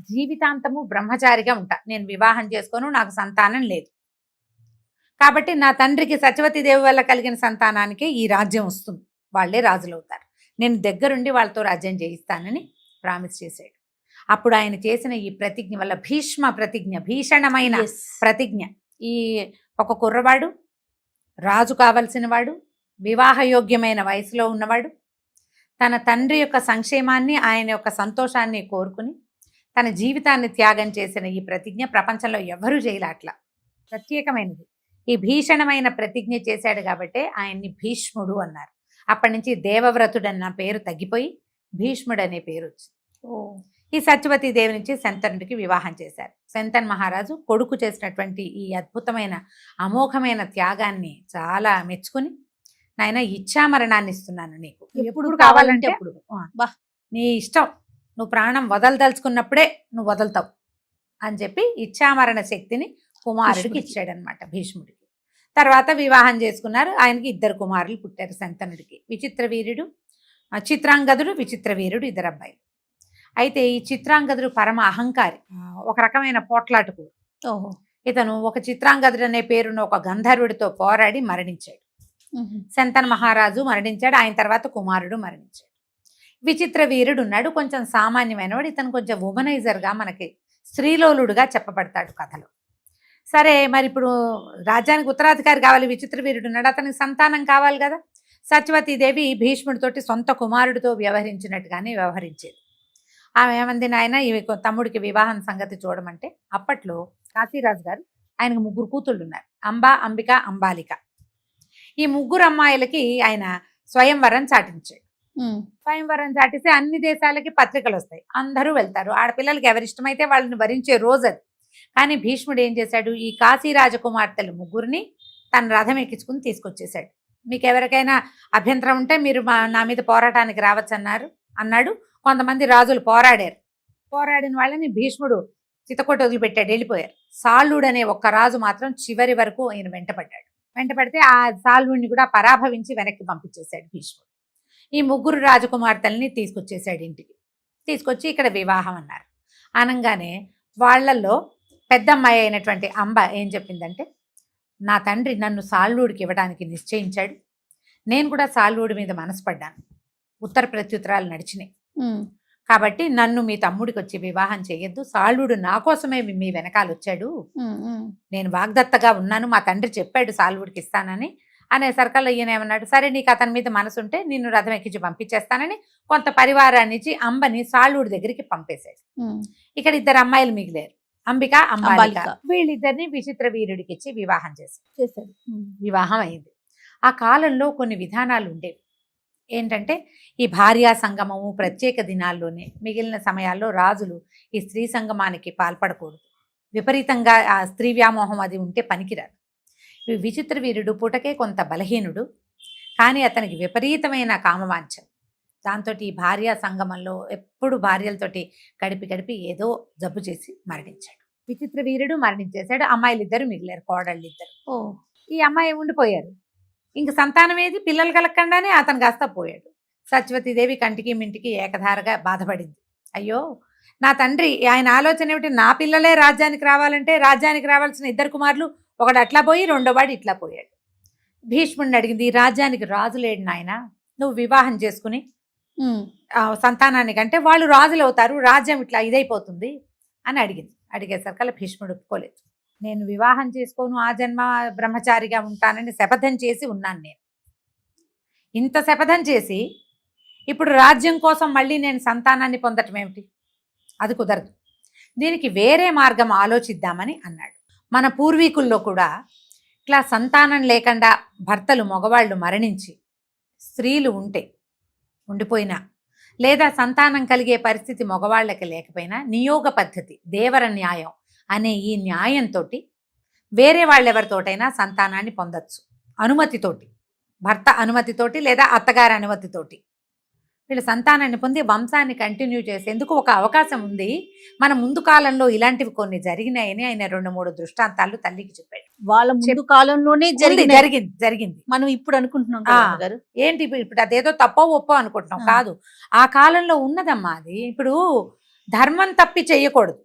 జీవితాంతము బ్రహ్మచారిగా ఉంటా, నేను వివాహం చేసుకోను, నాకు సంతానం లేదు, కాబట్టి నా తండ్రికి సత్యవతీదేవి వల్ల కలిగిన సంతానానికి ఈ రాజ్యం వస్తుంది, వాళ్ళే రాజులు అవుతారు, నేను దగ్గరుండి వాళ్ళతో రాజ్యం చేయిస్తానని ప్రామిస్ చేశాడు. అప్పుడు ఆయన చేసిన ఈ ప్రతిజ్ఞ వల్ల భీష్మ ప్రతిజ్ఞ, భీషణమైన ప్రతిజ్ఞ, ఈ ఒక కుర్రవాడు, రాజు కావలసిన వాడు, వివాహయోగ్యమైన వయసులో ఉన్నవాడు, తన తండ్రి యొక్క సంక్షేమాన్ని, ఆయన యొక్క సంతోషాన్ని కోరుకుని తన జీవితాన్ని త్యాగం చేసిన ఈ ప్రతిజ్ఞ ప్రపంచంలో ఎవరూ చేయలే, అట్లా ప్రత్యేకమైనది. ఈ భీషణమైన ప్రతిజ్ఞ చేశాడు కాబట్టే ఆయన్ని భీష్ముడు అన్నారు. అప్పటి నుంచి దేవవ్రతుడు అన్న పేరు తగ్గిపోయి భీష్ముడు అనే పేరు వచ్చింది. ఈ సత్యవతీదేవి నుంచి శంతనుడికి వివాహం చేశారు. శంతన్ మహారాజు కొడుకు చేసినటువంటి ఈ అద్భుతమైన అమోఘమైన త్యాగాన్ని చాలా మెచ్చుకుని, నాయన ఇచ్చామరణాన్ని ఇస్తున్నాను నీకు, ఎప్పుడు కావాలంటే అప్పుడు, నీ ఇష్టం, నువ్వు ప్రాణం వదలదలుచుకున్నప్పుడే నువ్వు వదులుతావు అని చెప్పి ఇచ్చామరణ శక్తిని కుమారుడికి ఇచ్చాడనమాట భీష్ముడికి. తర్వాత వివాహం చేసుకున్నారు. ఆయనకి 2 కుమారులు పుట్టారు శంతనుడికి, విచిత్రవీర్యుడు, చిత్రాంగదుడు, విచిత్రవీర్యుడు, 2 అబ్బాయిలు. అయితే ఈ చిత్రాంగదుడు పరమ అహంకారి, ఒక రకమైన పోట్లాటకు. ఇతను ఒక చిత్రాంగదుడు అనే పేరున్న ఒక గంధర్వుడితో పోరాడి మరణించాడు. శంతన్ మహారాజు మరణించాడు, ఆయన తర్వాత కుమారుడు మరణించాడు. విచిత్ర వీరుడు ఉన్నాడు, కొంచెం సామాన్యమైన వాడు, ఇతను కొంచెం వుమనైజర్గా మనకి స్త్రీలోలుడుగా చెప్పబడతాడు కథలో. సరే, మరి ఇప్పుడు రాజ్యానికి ఉత్తరాధికారి కావాలి, విచిత్ర వీరుడు ఉన్నాడు, అతనికి సంతానం కావాలి కదా. సత్యవతీదేవి భీష్ముడితోటి సొంత కుమారుడితో వ్యవహరించినట్టుగానే వ్యవహరించేది. ఆమె ఏమంది, నాయన ఇవి తమ్ముడికి వివాహం సంగతి చూడమంటే, అప్పట్లో కాశీరాజు గారు ఆయనకు 3 కూతుళ్ళు ఉన్నారు, అంబా, అంబిక, అంబాలిక. ఈ 3 అమ్మాయిలకి ఆయన స్వయంవరం చాటించాడు. స్వయంవరం చాటిస్తే అన్ని దేశాలకి పత్రికలు వస్తాయి, అందరూ వెళ్తారు, ఆడపిల్లలకి ఎవరిష్టమైతే వాళ్ళని వరించే రోజు అది. కానీ భీష్ముడు ఏం చేశాడు, ఈ కాశీ రాజకుమార్తెలు 3 తన రథం ఎక్కించుకుని తీసుకొచ్చేశాడు. మీకు ఎవరికైనా అభ్యంతరం ఉంటే మీరు నా మీద పోరాటానికి రావచ్చు అన్నాడు. కొంతమంది రాజులు పోరాడిన వాళ్ళని భీష్ముడు చితకొట్టి వదిలిపెట్టాడు, వెళ్ళిపోయారు. సాళ్లుడు అనే ఒక్క రాజు మాత్రం చివరి వరకు ఆయన వెంటపడితే ఆ సాళ్లుడిని కూడా పరాభవించి వెనక్కి పంపించేశాడు భీష్ముడు. ఈ 3 రాజకుమార్తెల్ని తీసుకొచ్చేసాడు ఇంటికి. తీసుకొచ్చి ఇక్కడ వివాహం అన్నారు. అనగానే వాళ్ళల్లో పెద్ద అమ్మాయి అయినటువంటి అంబ ఏం చెప్పిందంటే, నా తండ్రి నన్ను సాళ్లుడికి ఇవ్వడానికి నిశ్చయించాడు, నేను కూడా సాళ్లుడి మీద మనసు పడ్డాను, ఉత్తర ప్రత్యుత్తరాలు నడిచినాయి, కాబట్టి నన్ను మీ తమ్ముడికి వచ్చి వివాహం చేయొద్దు, సాళ్లుడు నా కోసమే మీ వెనకాల వచ్చాడు, నేను వాగ్దత్తగా ఉన్నాను, మా తండ్రి చెప్పాడు సాళ్లుడికి ఇస్తానని. అనేసరికల్లా ఈయన ఏమన్నాడు, సరే నీకు అతని మీద మనసు ఉంటే నిన్ను రథం ఎక్కించి పంపించేస్తానని కొంత పరివారాన్ని ఇచ్చి అంబని సాళ్లుడి దగ్గరికి పంపేశాడు. ఇక్కడ 2 అమ్మాయిలు మిగిలేరు, అంబిక, అంబాలిక. వీళ్ళిద్దరిని విచిత్ర వీరుడికి ఇచ్చి వివాహం చేశాడు. వివాహం అయింది. ఆ కాలంలో కొన్ని విధానాలు ఉండేవి. ఏంటంటే, ఈ భార్యా సంగమము ప్రత్యేక దినాల్లోనే, మిగిలిన సమయాల్లో రాజులు ఈ స్త్రీ సంగమానికి పాల్పడకూడదు, విపరీతంగా ఆ స్త్రీ వ్యామోహం అది ఉంటే పనికిరాదు. విచిత్ర వీరుడు పుటకే కొంత బలహీనుడు, కానీ అతనికి విపరీతమైన కామవాంఛ. దాంతో ఈ భార్యా సంగమంలో ఎప్పుడు భార్యలతోటి గడిపి ఏదో జబ్బు చేసి మరణించాడు. విచిత్ర వీరుడు మరణించేశాడు. అమ్మాయిలు 2 మిగిలారు, కోడళ్ళు 2. ఈ అమ్మాయి ఉండిపోయారు. ఇంక సంతానం ఏది, పిల్లలు కలగకుండానే అతను కాస్త పోయాడు. సత్యవతీదేవి కంటికి మింటికి ఏకధారగా బాధపడింది. అయ్యో, నా తండ్రి ఆయన ఆలోచన ఏమిటి, నా పిల్లలే రాజ్యానికి రావాలంటే రాజ్యానికి రావాల్సిన 2 కుమారులు, ఒకడు అట్లా పోయి 2వ వాడు ఇట్లా పోయాడు. భీష్ముడిని అడిగింది, ఈ రాజ్యానికి రాజు లేడు నాయన, నువ్వు వివాహం చేసుకుని సంతానాన్ని కంటే వాళ్ళు రాజులు అవుతారు, రాజ్యం ఇట్లా ఇదైపోతుంది అని అడిగింది. అడిగేసరికల్లా భీష్ముడు ఒప్పుకోలేదు. నేను వివాహం చేసుకోను, ఆ జన్మ బ్రహ్మచారిగా ఉంటానని శపథం చేసి ఉన్నాను నేను. ఇంత శపథం చేసి ఇప్పుడు రాజ్యం కోసం మళ్ళీ నేను సంతానాన్ని పొందటం ఏమిటి? అది కుదరదు. దీనికి వేరే మార్గం ఆలోచిద్దామని అన్నాడు. మన పూర్వీకుల్లో కూడా ఇట్లా సంతానం లేకుండా భర్తలు మగవాళ్ళు మరణించి స్త్రీలు ఉండిపోయినా, లేదా సంతానం కలిగే పరిస్థితి మగవాళ్ళకి లేకపోయినా నియోగ పద్ధతి, దేవర న్యాయం అనే ఈ న్యాయంతో వేరే వాళ్ళెవరితోటైనా సంతానాన్ని పొందొచ్చు. అనుమతితోటి, భర్త అనుమతితోటి లేదా అత్తగారి అనుమతితోటి వీళ్ళు సంతానాన్ని పొంది వంశాన్ని కంటిన్యూ చేసేందుకు ఒక అవకాశం ఉంది. మన ముందు కాలంలో ఇలాంటివి కొన్ని జరిగినాయని ఆయన 2-3 దృష్టాంతాలు తల్లికి చెప్పాడు. వాళ్ళ ముందు కాలంలోనే జరిగింది. మనం ఇప్పుడు అనుకుంటున్నాం కదా గారు. ఏంటి ఇప్పుడు అదేదో తప్పో ఒప్పో అనుకుంటున్నాం, కాదు. ఆ కాలంలో ఉన్నదమ్మా అది. ఇప్పుడు ధర్మం తప్పి చెయ్యకూడదు.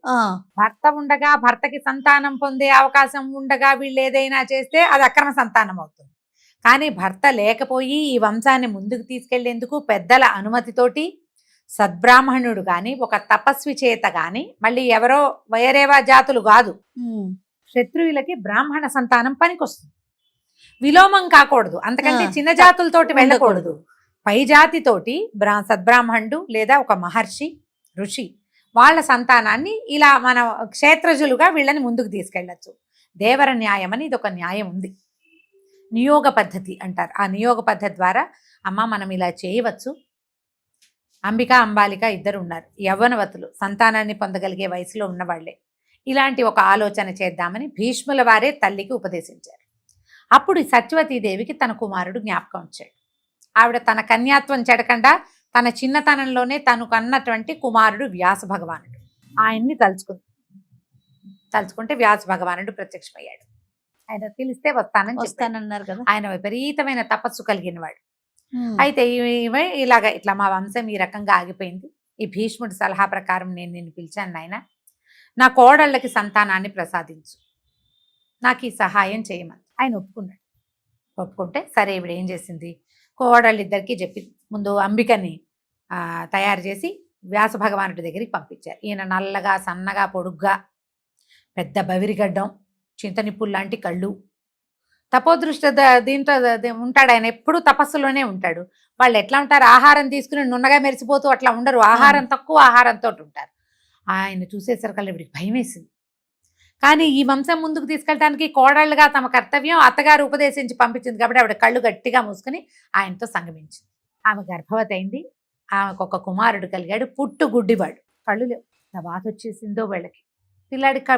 భర్త ఉండగా, భర్తకి సంతానం పొందే అవకాశం ఉండగా వీళ్ళు ఏదైనా చేస్తే అది అక్రమ సంతానం అవుతుంది. కానీ భర్త లేకపోయి ఈ వంశాన్ని ముందుకు తీసుకెళ్లేందుకు పెద్దల అనుమతితోటి సద్బ్రాహ్మణుడు కానీ, ఒక తపస్వి చేత కానీ, మళ్ళీ ఎవరో వేరేవా జాతులు కాదు, క్షత్రియులకి బ్రాహ్మణ సంతానం పనికొస్తుంది. విలోమం కాకూడదు, అంతకంటే చిన్న జాతులతోటి వెళ్ళకూడదు. పై జాతితోటి సద్బ్రాహ్మణుడు లేదా ఒక మహర్షి, ఋషి వాళ్ళ సంతానాన్ని ఇలా మన క్షేత్రజులుగా వీళ్ళని ముందుకు తీసుకెళ్లొచ్చు. దేవర న్యాయం అని ఇది ఒక న్యాయం ఉంది. నియోగ పద్ధతి అంటారు. ఆ నియోగ పద్ధతి ద్వారా అమ్మ మనం ఇలా చేయవచ్చు. అంబిక, అంబాలిక ఇద్దరు ఉన్నారు, యవ్వనవతులు, సంతానాన్ని పొందగలిగే వయసులో ఉన్నవాళ్లే. ఇలాంటి ఒక ఆలోచన చేద్దామని భీష్ముల వారే తల్లికి ఉపదేశించారు. అప్పుడు సత్యవతీదేవికి తన కుమారుడు జ్ఞాపకం వచ్చాడు. ఆవిడ తన కన్యాత్వం చెడకుండా తన చిన్నతనంలోనే తను కన్నటువంటి కుమారుడు వ్యాస భగవానుడు. ఆయన్ని తలుచుకుంటే వ్యాస భగవానుడు ప్రత్యక్షమయ్యాడు. ఆయన పిలిస్తే వస్తానన్నారు కదా. ఆయన విపరీతమైన తపస్సు కలిగిన వాడు. అయితే ఇట్లా మా వంశం ఈ రకంగా ఆగిపోయింది, ఈ భీష్ముడి సలహా ప్రకారం నేను నిన్ను పిలిచాను నాయన, నా కోడళ్ళకి సంతానాన్ని ప్రసాదించు, నాకు ఈ సహాయం చేయమని ఆయన ఒప్పుకున్నాడు. ఒప్పుకుంటే సరే ఇవిడ ఏం చేసింది, కోడళ్ళిద్దరికీ చెప్పి ముందు అంబికని తయారు చేసి వ్యాస భగవానుడి దగ్గరికి పంపించారు. ఈయన నల్లగా, సన్నగా, పొడుగ్గా, పెద్ద బవిరిగడ్డం, చింతనిప్పులు లాంటి కళ్ళు, తపోదృష్టి దీంతో ఉంటాడు. ఆయన ఎప్పుడూ తపస్సులోనే ఉంటాడు. వాళ్ళు ఎట్లా ఉంటారు, ఆహారం తీసుకుని నున్నగా మెరిసిపోతూ అట్లా ఉండరు, ఆహారం తక్కువ ఆహారంతో ఉంటారు. ఆయన చూసేసరికల్లా ఇవిడికి భయం వేసింది. కానీ ఈ వంశం ముందుకు తీసుకెళ్ళడానికి కోడళ్ళుగా తమ కర్తవ్యం అత్తగారు ఉపదేశించి పంపించింది కాబట్టి ఆవిడ కళ్ళు గట్టిగా మూసుకుని ఆయనతో సంగమించింది. ఆమె గర్భవతి అయింది. ఆమెకు ఒక కుమారుడు కలిగాడు, పుట్టుగుడ్డివాడు, కళ్ళు లేవు. నా బాధ వచ్చేసిందో వీళ్ళకి.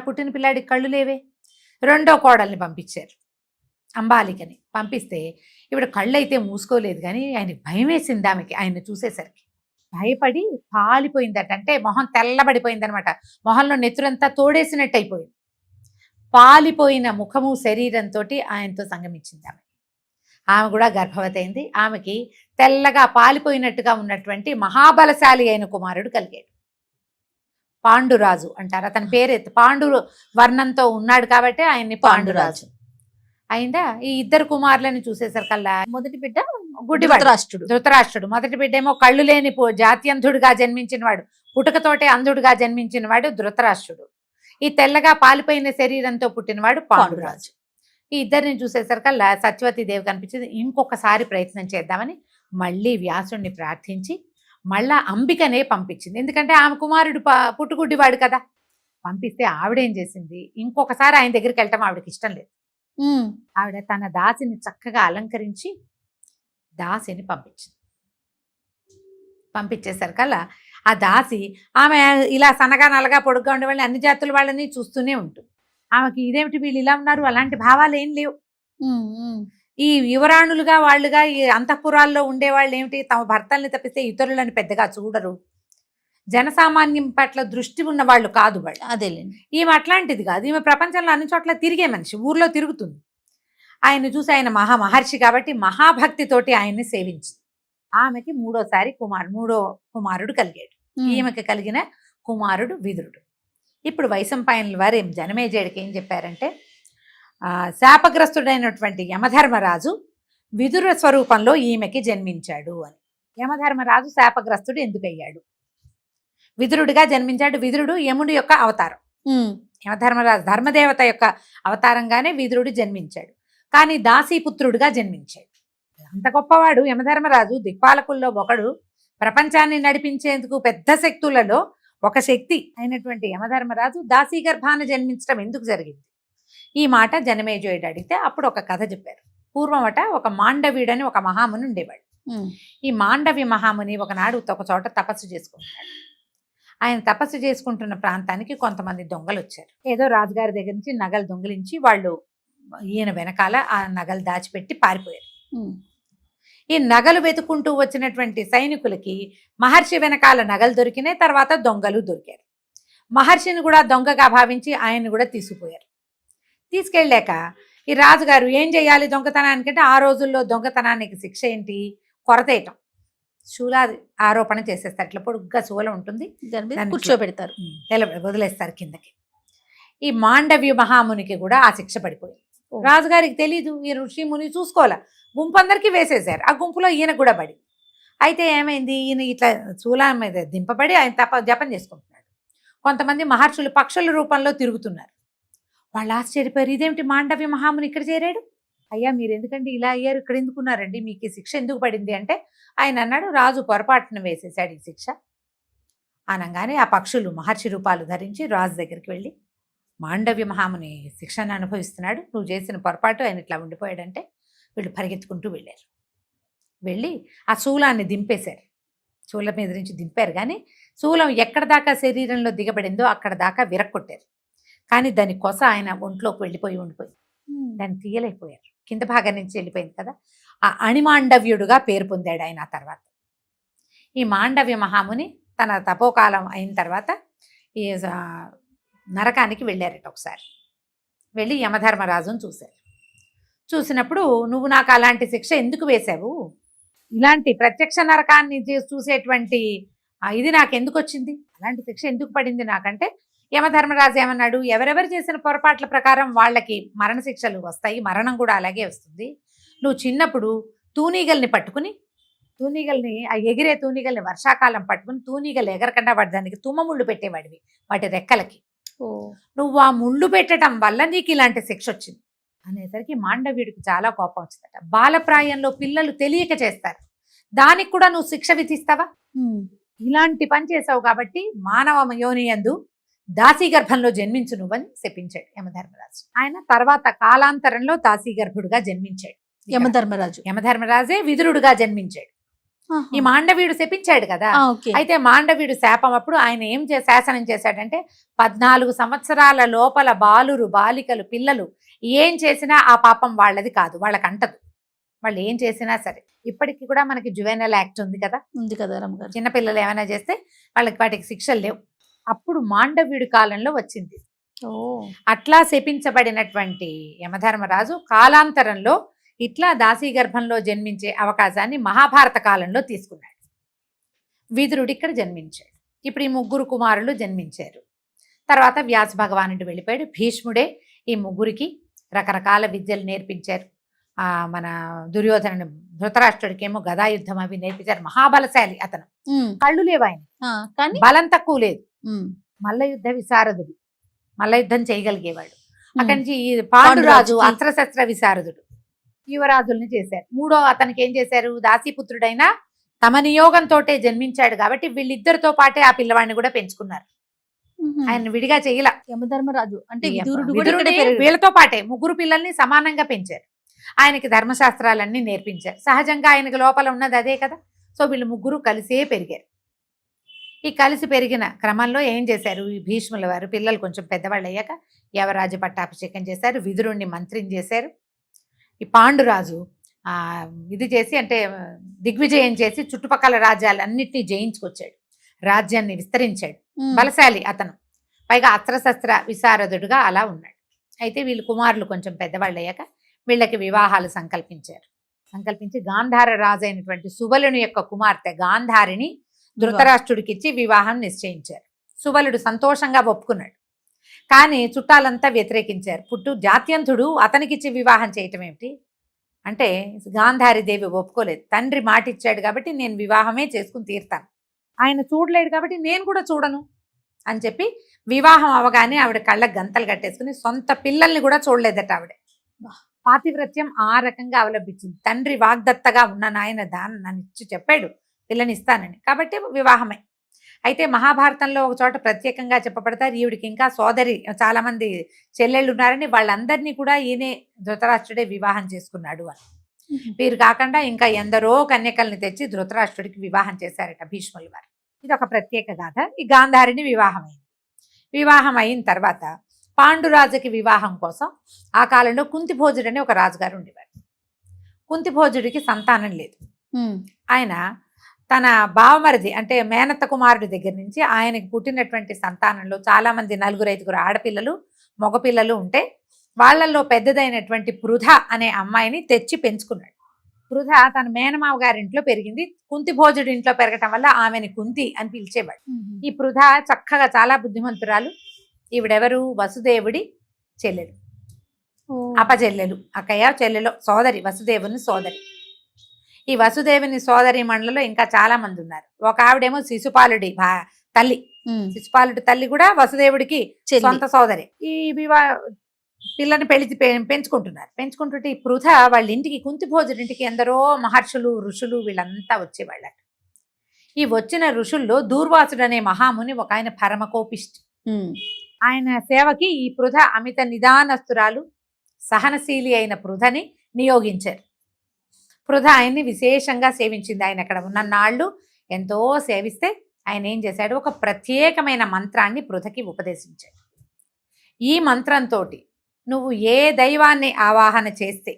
పుట్టిన పిల్లాడికి కళ్ళు లేవే. రెండో కోడల్ని పంపించారు, అంబాలికని. పంపిస్తే ఇవిడ కళ్ళు అయితే మూసుకోలేదు, కానీ ఆయనకి భయం వేసింది. ఆమెకి ఆయన చూసేసరికి భయపడి పాలిపోయిందట. అంటే మొహం తెల్లబడిపోయింది అనమాట. మొహంలో నెత్తురంతా తోడేసినట్టు అయిపోయింది. పాలిపోయిన ముఖము శరీరంతో ఆయనతో సంగమించింది ఆమె. ఆమె కూడా గర్భవతి అయింది. ఆమెకి తెల్లగా పాలిపోయినట్టుగా ఉన్నటువంటి మహాబలశాలి అయిన కుమారుడు కలిగాడు. పాండురాజు అంటారు అతని పేరు. పాండు వర్ణంతో ఉన్నాడు కాబట్టి ఆయన్ని పాండురాజు అయిందా. ఈ ఇద్దరు కుమారులని చూసేసరికల్లా మొదటి బిడ్డ గుడ్డివాడు ధృతరాష్ట్రుడు. మొదటి బిడ్డ ఏమో కళ్ళు లేని జాత్యంధుడుగా జన్మించినవాడు, పుట్టుకతోటే అంధుడుగా జన్మించినవాడు ధృతరాష్ట్రుడు. ఈ తెల్లగా పాలిపోయిన శరీరంతో పుట్టినవాడు పాండురాజు. ఈ ఇద్దరిని చూసేసరికల్లా సత్యవతీదేవి కనిపించింది. ఇంకొకసారి ప్రయత్నం చేద్దామని మళ్ళీ వ్యాసుడిని ప్రార్థించి మళ్ళా అంబికనే పంపించింది. ఎందుకంటే ఆమె కుమారుడు పుట్టుగుడ్డివాడు కదా. పంపిస్తే ఆవిడేం చేసింది, ఇంకొకసారి ఆయన దగ్గరికి వెళ్ళటం ఆవిడకి ఇష్టం లేదు. ఆవిడ తన దాసిని చక్కగా అలంకరించి దాసిని పంపించింది. పంపించేసరికల్లా ఆ దాసి ఆమె ఇలా సన్నగా నల్లగా పొడుగ్గా ఉండే వాళ్ళని, అన్ని జాతుల వాళ్ళని చూస్తూనే ఉంటుంది. ఆమెకి ఇదేమిటి వీళ్ళు ఇలా ఉన్నారు, అలాంటి భావాలు ఏం లేవు. ఈ యువరాణులుగా వాళ్ళుగా ఈ అంతఃపురాల్లో ఉండేవాళ్ళు ఏమిటి, తమ భర్తల్ని తప్పిస్తే ఇతరులని పెద్దగా చూడరు, జనసామాన్యం పట్ల దృష్టి ఉన్న వాళ్ళు కాదు వాళ్ళు. అదేలేండి. ఈమె అట్లాంటిది కాదు. ఈమె ప్రపంచంలో అన్ని చోట్ల తిరిగే మనిషి, ఊర్లో తిరుగుతుంది. ఆయన చూసి ఆయన మహర్షి కాబట్టి మహాభక్తితోటి ఆయన్ని సేవించింది. ఆమెకి మూడో కుమారుడు కలిగాడు. ఈమెకి కలిగిన కుమారుడు విదురుడు. ఇప్పుడు వైశంపాయనుల వారు జనమేజయుడికి ఏం చెప్పారంటే, శాపగ్రస్తుడైనటువంటి యమధర్మరాజు విదుర స్వరూపంలో ఈమెకి జన్మించాడు అని. యమధర్మరాజు శాపగ్రస్తుడు ఎందుకయ్యాడు? విదురుడిగా జన్మించాడు. విదురుడు యముడి యొక్క అవతారం. యమధర్మరాజు ధర్మదేవత యొక్క అవతారంగానే విదురుడు జన్మించాడు. కానీ దాసీపుత్రుడుగా జన్మించాడు. అంత గొప్పవాడు యమధర్మరాజు, దిక్పాలకుల్లో ఒకడు, ప్రపంచాన్ని నడిపించేందుకు పెద్ద శక్తులలో ఒక శక్తి అయినటువంటి యమధర్మరాజు దాసీ గర్భాన జన్మించడం ఎందుకు జరిగింది? ఈ మాట జనమేజయుడు అడిగితే అప్పుడు ఒక కథ చెప్పారు. పూర్వమట ఒక మాండవీడని ఒక మహాముని ఉండేవాడు. ఈ మాండవి మహాముని ఒకనాడు ఒక చోట తపస్సు చేసుకుంటున్నాడు. ఆయన తపస్సు చేసుకుంటున్న ప్రాంతానికి కొంతమంది దొంగలు వచ్చారు. ఏదో రాజుగారి దగ్గర నుంచి నగలు దొంగిలించి వాళ్ళు ఈయన వెనకాల ఆ నగలు దాచిపెట్టి పారిపోయారు. ఈ నగలు వెతుకుంటూ వచ్చినటువంటి సైనికులకి మహర్షి వెనకాల నగలు దొరికినాయి. తర్వాత దొంగలు దొరికారు. మహర్షిని కూడా దొంగగా భావించి ఆయన్ని కూడా తీసుకుపోయారు. తీసుకెళ్ళాక ఈ రాజుగారు ఏం చేయాలి దొంగతనానికంటే, ఆ రోజుల్లో దొంగతనానికి శిక్ష ఏంటి? కొరతేయటం, శూలాది ఆరోపణ చేసేస్తారు. అట్లా పొడుగ్గా శూలం ఉంటుంది, కూర్చోబెడతారు, వదిలేస్తారు కిందకి. ఈ మాండవ్య మహామునికి కూడా ఆ శిక్ష పడిపోయింది. రాజుగారికి తెలీదు, ఈ ఋషి ముని చూసుకోవాలా, గుంపు అందరికీ వేసేసారు. ఆ గుంపులో ఈయన కూడా పడి, అయితే ఏమైంది, ఈయన ఇట్లా శూలం మీద దింపబడి ఆయన జపం చేసుకుంటున్నాడు. కొంతమంది మహర్షులు పక్షుల రూపంలో తిరుగుతున్నారు. వాళ్ళు ఆశ్చర్యపోయారు, ఇదేమిటి మాండవ్య మహాముని ఇక్కడ చేరాడు? అయ్యా మీరు ఎందుకండి ఇలా అయ్యారు, ఇక్కడ ఎందుకున్నారండి, మీకు ఈ శిక్ష ఎందుకు పడింది అంటే ఆయన అన్నాడు, రాజు పొరపాటున వేసేసాడు ఈ శిక్ష అనగానే ఆ పక్షులు మహర్షి రూపాలు ధరించి రాజు దగ్గరికి వెళ్ళి, మాండవ్య మహాముని శిక్షను అనుభవిస్తున్నాడు, నువ్వు చేసిన పొరపాటు, ఆయన ఇట్లా ఉండిపోయాడంటే వీళ్ళు పరిగెత్తుకుంటూ వెళ్ళారు. వెళ్ళి ఆ శూలాన్ని దింపేశారు. శూలం మీద నుంచి దింపారు, కానీ శూలం ఎక్కడ దాకా శరీరంలో దిగబడిందో అక్కడ దాకా విరక్కొట్టారు. కానీ దాని కొస ఆయన ఒంట్లోకి ఉండిపోయి దాన్ని తీయలేకపోయారు. కింద భాగం నుంచి వెళ్ళిపోయింది కదా. ఆ అణిమాండవ్యుడుగా పేరు పొందాడు ఆయన. ఆ తర్వాత ఈ మాండవ్య మహాముని తన తపోకాలం అయిన తర్వాత ఈ నరకానికి వెళ్ళారట. ఒకసారి వెళ్ళి యమధర్మరాజును చూశారు. చూసినప్పుడు, నువ్వు నాకు అలాంటి శిక్ష ఎందుకు వేశావు, ఇలాంటి ప్రత్యక్ష నరకాన్ని చూసేటువంటి ఇది నాకు ఎందుకు వచ్చింది, అలాంటి శిక్ష ఎందుకు పడింది నాకంటే, యమధర్మరాజు ఏమన్నాడు, ఎవరెవరు చేసిన పొరపాట్ల ప్రకారం వాళ్ళకి మరణశిక్షలు వస్తాయి, మరణం కూడా అలాగే వస్తుంది. నువ్వు చిన్నప్పుడు తూనీగల్ని పట్టుకుని, ఆ ఎగిరే తూనీగల్ని వర్షాకాలం పట్టుకుని తూనీగలు ఎగరకుండా వాటి దానికి తుమ్మముళ్ళు పెట్టేవాడివి వాటి రెక్కలకి. నువ్వు ఆ ముళ్ళు పెట్టడం వల్ల నీకు ఇలాంటి శిక్ష వచ్చింది అనేసరికి మాండవ్యుడికి చాలా కోపం వచ్చిందట. బాలప్రాయంలో పిల్లలు తెలియక చేస్తారు, దానికి కూడా నువ్వు శిక్ష విధిస్తావా, ఇలాంటి పని చేసావు కాబట్టి మానవ యోనియందు దాసీ గర్భంలో జన్మించు నువ్వని శపించాడు యమధర్మరాజు. ఆయన తర్వాత కాలాంతరంలో దాసీ గర్భుడుగా జన్మించాడు. యమధర్మరాజే విదురుడుగా జన్మించాడు. ఈ మాండవీయుడు శపించాడు కదా. అయితే మాండవీయుడు శాపం అప్పుడు ఆయన ఏం శాసనం చేశాడంటే, 14 సంవత్సరాల లోపల బాలురు బాలికలు పిల్లలు ఏం చేసినా ఆ పాపం వాళ్ళది కాదు, వాళ్ళకి అంటదు. వాళ్ళు ఏం చేసినా సరే, ఇప్పటికీ కూడా మనకి జువెనల్ యాక్ట్ ఉంది కదా రమ్మగారు. చిన్నపిల్లలు ఏమైనా చేస్తే వాళ్ళకి వాటికి శిక్షలు లేవు. అప్పుడు మాండవ్యుడి కాలంలో వచ్చింది. అట్లా శపించబడినటువంటి యమధర్మరాజు కాలాంతరంలో ఇట్లా దాసీ గర్భంలో జన్మించే అవకాశాన్ని మహాభారత కాలంలో తీసుకున్నాడు. విదురుడు ఇక్కడ జన్మించాడు. ఇప్పుడు ఈ 3 కుమారులు జన్మించారు. తర్వాత వ్యాస భగవానుడు వెళ్ళిపోయాడు. భీష్ముడే ఈ 3కి రకరకాల విద్యలు నేర్పించారు. మన దుర్యోధను ధృతరాష్ట్రుడికేమో గదాయుద్ధం అవి నేర్పించారు. మహాబలశాలి అతను, కళ్ళు లేవు ఆయన, కానీ బలం తక్కువ లేదు. మల్లయుద్ధ విశారదుడు, మల్లయుద్ధం చేయగలిగేవాడు. అక్కడి నుంచి పాండురాజు అస్త్రశస్త్ర విశారదుడు, యువరాజుల్ని చేశారు. 3వ అతనికి ఏం చేశారు, దాసీపుత్రుడైనా తమ నియోగంతో జన్మించాడు కాబట్టి వీళ్ళిద్దరితో పాటే ఆ పిల్లవాడిని కూడా పెంచుకున్నారు. ఆయన విడిగా చేయల. యమధర్మరాజు అంటే వీళ్ళతో పాటే 3 పిల్లల్ని సమానంగా పెంచారు. ఆయనకి ధర్మశాస్త్రాలన్నీ నేర్పించారు. సహజంగా ఆయనకి లోపల ఉన్నది అదే కదా. సో వీళ్ళు 3 కలిసే పెరిగారు. ఈ కలిసి పెరిగిన క్రమంలో ఏం చేశారు, ఈ భీష్ముల వారు పిల్లలు కొంచెం పెద్దవాళ్ళు అయ్యాక యవరాజు పట్టాభిషేకం చేశారు, విదురుణ్ణి మంత్రిని చేశారు. ఈ పాండురాజు ఇది చేసి, అంటే దిగ్విజయం చేసి చుట్టుపక్కల రాజ్యాలన్నింటినీ జయించుకొచ్చాడు, రాజ్యాన్ని విస్తరించాడు. బలశాలి అతను, పైగా అస్త్రశస్త్ర విశారదుడుగా అలా ఉన్నాడు. అయితే వీళ్ళు కుమారులు కొంచెం పెద్దవాళ్ళు అయ్యాక వీళ్ళకి వివాహాలు సంకల్పించి గాంధార రాజు అయినటువంటి సుబలుని యొక్క కుమార్తె గాంధారిని ధృతరాష్ట్రుడికి ఇచ్చి వివాహం నిశ్చయించారు. సుబలుడు సంతోషంగా ఒప్పుకున్నాడు. కానీ చుట్టాలంతా వ్యతిరేకించారు. జాత్యంతుడు అతనికిచ్చి వివాహం చేయటం ఏమిటి అంటే, గాంధారీదేవి ఒప్పుకోలేదు. తండ్రి మాట ఇచ్చాడు కాబట్టి నేను వివాహమే చేసుకుని తీరుతాను, ఆయన చూడలేడు కాబట్టి నేను కూడా చూడను అని చెప్పి వివాహం అవగానే ఆవిడ కళ్ళకు గంతలు కట్టేసుకుని సొంత పిల్లల్ని కూడా చూడలేదట ఆవిడ. పాతివ్రత్యం ఆ రకంగా అవలంబించింది. తండ్రి వాగ్దత్తగా ఉన్న నాయన దాన్ని నన్ను ఇచ్చి చెప్పాడు పిల్లనిస్తానని, కాబట్టి వివాహమే. అయితే మహాభారతంలో ఒక చోట ప్రత్యేకంగా చెప్పబడతారు ఈవిడికి ఇంకా సోదరి చాలా మంది చెల్లెళ్ళు ఉన్నారని, వాళ్ళందరినీ కూడా ఈయనే ధృతరాష్ట్రుడే వివాహం చేసుకున్నాడు అని. వీరు కాకుండా ఇంకా ఎందరో కన్యకల్ని తెచ్చి ధృతరాష్ట్రుడికి వివాహం చేశారట భీష్ముల వారు. ఇది ఒక ప్రత్యేక గాథ. ఈ గాంధారిని వివాహం అయిన తర్వాత పాండురాజుకి వివాహం కోసం ఆ కాలంలో కుంతిభోజుడు అని ఒక రాజుగారు ఉండేవారు. కుంతిభోజుడికి సంతానం లేదు. ఆయన తన బావమరిది అంటే మేనత్త కుమారుడి దగ్గర నుంచి ఆయనకి పుట్టినటువంటి సంతానంలో చాలా మంది 4-5 ఆడపిల్లలు మగపిల్లలు ఉంటే వాళ్ళల్లో పెద్దదైనటువంటి పృథ అనే అమ్మాయిని తెచ్చి పెంచుకున్నాడు. పృథ తన మేనమావ గారింట్లో పెరిగింది. కుంతిభోజుడి ఇంట్లో పెరగటం వల్ల ఆమెని కుంతి అని పిలిచేవాడు. ఈ పృథ చక్కగా చాలా బుద్ధిమంతురాలు. ఈవిడెవరు? వసుదేవుడి చెల్లెలు, అపచెల్లెలు, అక్కయ్య చెల్లెలు, సోదరి, వసుదేవుని సోదరి. ఈ వసుదేవుని సోదరి మండలిలో ఇంకా చాలా మంది ఉన్నారు. ఒక ఆవిడేమో శిశుపాలుడి తల్లి. శిశుపాలుడి తల్లి కూడా వసుదేవుడికి సొంత సోదరి. ఈ పిల్లని పెంచుకుంటుంటే ఈ పృథ వాళ్ళ ఇంటికి కుంతిభోజుడింటికి ఎందరో మహర్షులు ఋషులు వీళ్ళంతా వచ్చేవాళ్ళట. ఈ వచ్చిన ఋషుల్లో దూర్వాసుడు అనే మహాముని ఒక ఆయన పరమకోపిష్టి. ఆయన సేవకి ఈ పృథ అమిత నిదానస్తురాలు సహనశీలి అయిన పృథని నియోగించారు. పృథ ఆయన్ని విశేషంగా సేవించింది. ఆయన అక్కడ ఉన్న నాళ్ళు ఎంతో సేవిస్తే ఆయన ఏం చేశాడు, ఒక ప్రత్యేకమైన మంత్రాన్ని పృథకి ఉపదేశించాడు. ఈ మంత్రంతో నువ్వు ఏ దైవాన్ని ఆవాహన చేస్తే,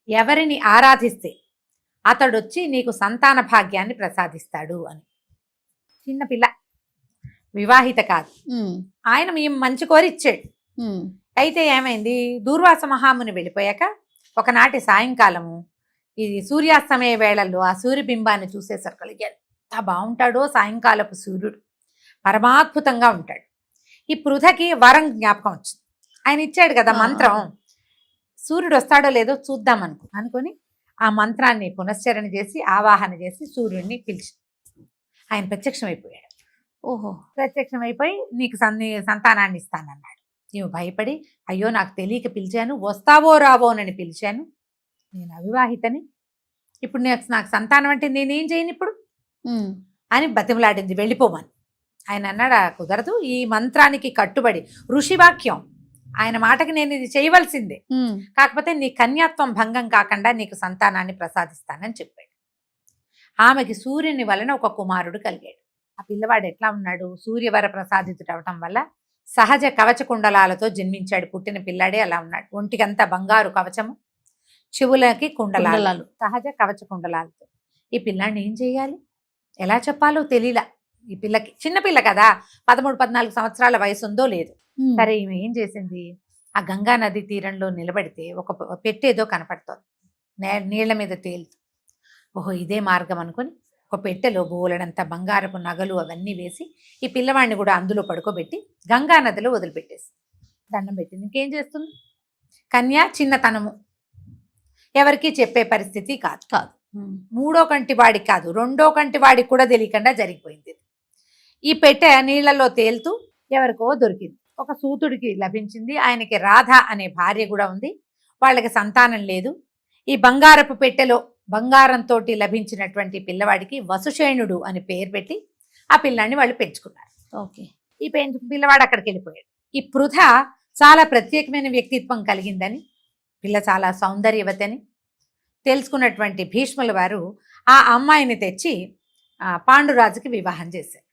ఎవరిని ఆరాధిస్తే అతడొచ్చి నీకు సంతాన భాగ్యాన్ని ప్రసాదిస్తాడు అని. చిన్నపిల్ల, వివాహిత కాదు. ఆయన మేము మంచి కోరి ఇచ్చాడు. అయితే ఏమైంది, దూర్వాస మహాముని వెళ్ళిపోయాక ఒకనాటి సాయంకాలము ఇది సూర్యాస్తమయ వేళల్లో ఆ సూర్యబింబాన్ని చూసేసరికి ఎంత బాగుంటాడో సాయంకాలపు సూర్యుడు, పరమాద్భుతంగా ఉంటాడు. ఈ పృథకి వరం జ్ఞాపకం వచ్చింది. ఆయన ఇచ్చాడు కదా మంత్రం, సూర్యుడు వస్తాడో లేదో చూద్దాం అనుకొని ఆ మంత్రాన్ని పునశ్చరణ చేసి ఆవాహన చేసి సూర్యుడిని పిలిచి ఆయన ప్రత్యక్షమైపోయాడు. ప్రత్యక్షమైపోయి నీకు సంతానాన్ని ఇస్తానన్నాడు. నీవు భయపడి, అయ్యో నాకు తెలియక పిలిచాను, వస్తావో రావోనని పిలిచాను, నేను అవివాహితని, ఇప్పుడు నాకు సంతానం అంటే నేనేం చేయను ఇప్పుడు అని బతిమలాడింది, వెళ్ళిపోమని. ఆయన అన్నాడు, కుదరదు, ఈ మంత్రానికి కట్టుబడి ఋషివాక్యం, ఆయన మాటకి నేను ఇది చేయవలసిందే, కాకపోతే నీ కన్యాత్వం భంగం కాకుండా నీకు సంతానాన్ని ప్రసాదిస్తానని చెప్పాడు. ఆమెకి సూర్యుని వలన ఒక కుమారుడు కలిగాడు. ఆ పిల్లవాడు ఎట్లా ఉన్నాడు, సూర్యవర ప్రసాదితుడు అవటం వల్ల సహజ కవచ కుండలాలతో జన్మించాడు. పుట్టిన పిల్లాడే అలా ఉన్నాడు. ఒంటికంతా బంగారు కవచము, చెవులకి కుండలాలు, సహజ కవచ కుండలాలతో. ఈ పిల్లాడిని ఏం చేయాలి, ఎలా చెప్పాలో తెలియలా ఈ పిల్లకి. చిన్నపిల్ల కదా, 13-14 సంవత్సరాల వయసు ఉందో లేదు. సరే ఈమె ఏం చేసింది, ఆ గంగా నది తీరంలో నిలబడితే ఒక పెట్టేదో కనపడుతోంది, నీళ్ల మీద తేలుతూ. ఓహో ఇదే మార్గం అనుకుని ఒక పెట్టెలో బోలెడంత బంగారపు నగలు అవన్నీ వేసి ఈ పిల్లవాడిని కూడా అందులో పడుకోబెట్టి గంగా నదిలో వదిలిపెట్టేసి దండం పెట్టింది. ఇంకేం చేస్తుంది, కన్య చిన్నతనము, ఎవరికి చెప్పే పరిస్థితి కాదు. 3వ కంటి వాడికి కాదు, 2వ కంటి వాడికి కూడా తెలియకుండా జరిగిపోయింది. ఈ పెట్టె నీళ్లలో తేలుతూ ఎవరికో దొరికింది. ఒక సూతుడికి లభించింది. ఆయనకి రాధ అనే భార్య కూడా ఉంది. వాళ్ళకి సంతానం లేదు. ఈ బంగారపు పెట్టెలో బంగారంతో లభించినటువంటి పిల్లవాడికి వసుషేణుడు అని పేరు పెట్టి ఆ పిల్లాన్ని వాళ్ళు పెంచుకున్నారు. ఈ పిల్లవాడు అక్కడికి వెళ్ళిపోయాడు. ఈ పృథ చాలా ప్రత్యేకమైన వ్యక్తిత్వం కలిగిందని, పిల్ల చాలా సౌందర్యవతని తెలుసుకున్నటువంటి భీష్ముల వారు ఆ అమ్మాయిని తెచ్చి పాండురాజుకి వివాహం చేశారు.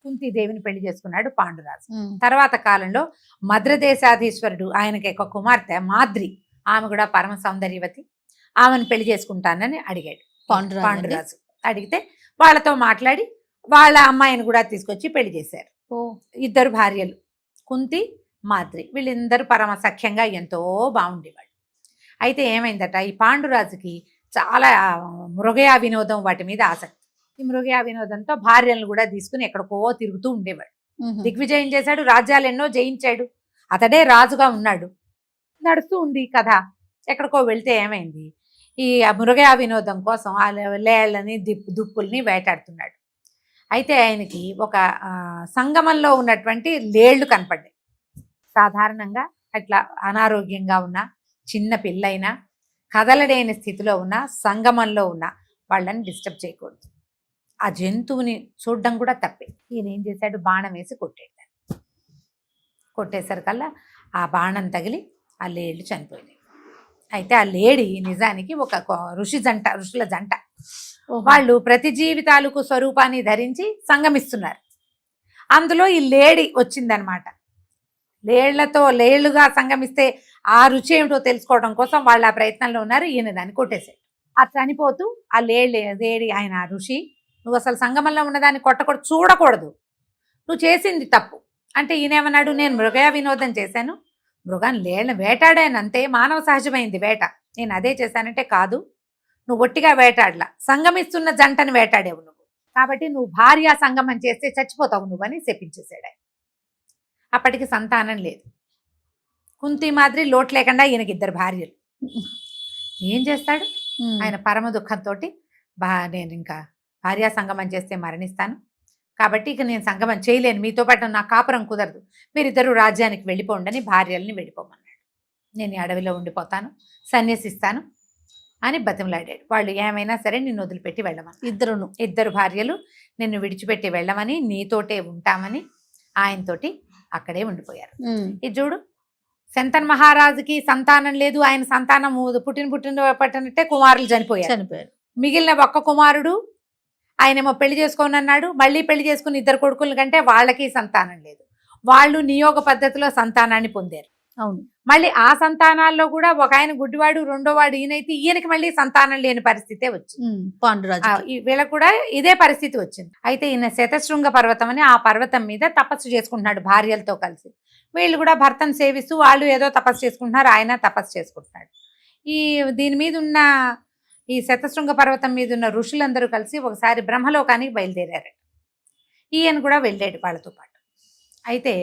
కుంతీదేవిని పెళ్లి చేసుకున్నాడు పాండురాజు. తర్వాత కాలంలో మద్రదేశాధీశ్వరుడు ఆయనకి ఒక కుమార్తె మాద్రి, ఆమె కూడా పరమ సౌందర్యవతి, ఆమెను పెళ్లి చేసుకుంటానని అడిగాడు పాండురాజు. అడిగితే వాళ్ళతో మాట్లాడి వాళ్ళ అమ్మాయిని కూడా తీసుకొచ్చి పెళ్లి చేశారు. 2 భార్యలు, కుంతి మాద్రి, వీళ్ళందరూ పరమ సఖ్యంగా ఎంతో బాగుండేవాళ్ళు. అయితే ఏమైందట, ఈ పాండురాజుకి చాలా మృగయా వినోదం వాటి మీద ఆసక్తి. ఈ మృగయా వినోదంతో భార్యలను కూడా తీసుకుని ఎక్కడికో తిరుగుతూ ఉండేవాడు. దిగ్విజయం చేశాడు, రాజ్యాలు ఎన్నో జయించాడు, అతడే రాజుగా ఉన్నాడు. నడుస్తూ ఉంది కథ. ఎక్కడికో వెళ్తే ఏమైంది, ఈ మృగయా వినోదం కోసం ఆ లేళ్లని దుప్పుల్ని వేటాడుతున్నాడు. అయితే ఆయనకి ఒక సంగమంలో ఉన్నటువంటి లేళ్లు కనపడ్డాయి. సాధారణంగా అట్లా అనారోగ్యంగా ఉన్న చిన్న పిల్లైనా కదలలేని స్థితిలో ఉన్న సంగమంలో ఉన్న వాళ్ళని డిస్టర్బ్ చేయకూడదు. ఆ జంతువుని చూడడం కూడా తప్పే. ఈయన ఏం చేశాడు, బాణం వేసి కొట్టాడు. కొట్టేసరికల్లా ఆ బాణం తగిలి ఆ లేళ్ళు చనిపోయినాయి. అయితే ఆ లేడి నిజానికి ఒక ఋషుల జంట. వాళ్ళు ప్రతి జీవితాలకు స్వరూపాన్ని ధరించి సంగమిస్తున్నారు. అందులో ఈ లేడి వచ్చిందనమాట. లేళ్లుగా సంగమిస్తే ఆ రుచి ఏమిటో తెలుసుకోవడం కోసం వాళ్ళు ఆ ప్రయత్నంలో ఉన్నారు. ఈయన దాన్ని కొట్టేశాడు. ఆ చనిపోతూ ఆ లేడి ఆయన ఋషి, నువ్వు అసలు సంగమంలో ఉన్నదాన్ని కొట్టకూడదు, చూడకూడదు, నువ్వు చేసింది తప్పు అంటే ఈయనేమన్నాడు, నేను మృగ వినోదం చేశాను, మృగాన్ని లేళ్ళని వేటాడాను అంతే, మానవ సహజమైంది వేట, నేను అదే చేశానంటే కాదు, నువ్వు ఒట్టిగా వేటాడలా, సంగమిస్తున్న జంటను వేటాడేవు నువ్వు, కాబట్టి నువ్వు భార్య సంగమం చేస్తే చచ్చిపోతావు నువ్వని శపించేశాడు ఆయన. అప్పటికి సంతానం లేదు. కుంతి మాదిరి లోటు లేకుండా ఈయనకి 2 భార్యలు. ఏం చేస్తాడు ఆయన? పరమ దుఃఖంతో నేను ఇంకా భార్యా సంగమం చేస్తే మరణిస్తాను, కాబట్టి ఇక నేను సంగమం చేయలేను, మీతో పాటు నా కాపురం కుదరదు, మీరిద్దరూ రాజ్యానికి వెళ్ళిపోండి అని భార్యల్ని వెళ్ళిపోమన్నాడు. నేను ఈ అడవిలో ఉండిపోతాను, సన్యసిస్తాను అని బతిమలాడాడు. వాళ్ళు ఏమైనా సరే నిన్ను వదిలిపెట్టి వెళ్ళమని, ఇద్దరు భార్యలు నిన్ను విడిచిపెట్టి వెళ్ళమని, నీతోటే ఉంటామని ఆయనతోటి అక్కడే ఉండిపోయారు. ఇది చూడు, శంతన్ మహారాజుకి సంతానం లేదు, ఆయన సంతానం పట్టినట్టే కుమారులు చనిపోయారు. మిగిలిన ఒక్క కుమారుడు ఆయనేమో పెళ్లి చేసుకోని అన్నాడు, మళ్ళీ పెళ్లి చేసుకుని 2 కొడుకుల కంటే వాళ్ళకి సంతానం లేదు. వాళ్ళు నియోగ పద్ధతిలో సంతానాన్ని పొందారు. అవును. మళ్ళీ ఆ సంతానాల్లో కూడా ఒక ఆయన గుడ్డివాడు, రెండోవాడు ఈయనైతే ఈయనకి మళ్ళీ సంతానం లేని పరిస్థితే వచ్చింది. పాండురాజు వీళ్ళకు కూడా ఇదే పరిస్థితి వచ్చింది. అయితే ఈయన శతశృంగ పర్వతం అని ఆ పర్వతం మీద తపస్సు చేసుకుంటున్నాడు భార్యలతో కలిసి. వీళ్ళు కూడా భర్తను సేవిస్తూ వాళ్ళు ఏదో తపస్సు చేసుకుంటున్నారు, ఆయన తపస్సు చేసుకుంటున్నాడు. దీని మీద ఉన్న ఈ శతశృంగ పర్వతం మీద ఉన్న ఋషులందరూ కలిసి ఒకసారి బ్రహ్మలోకానికి బయలుదేరారు. ఈయన కూడా వెళ్ళాడు వాళ్ళతో పాటు. అయితే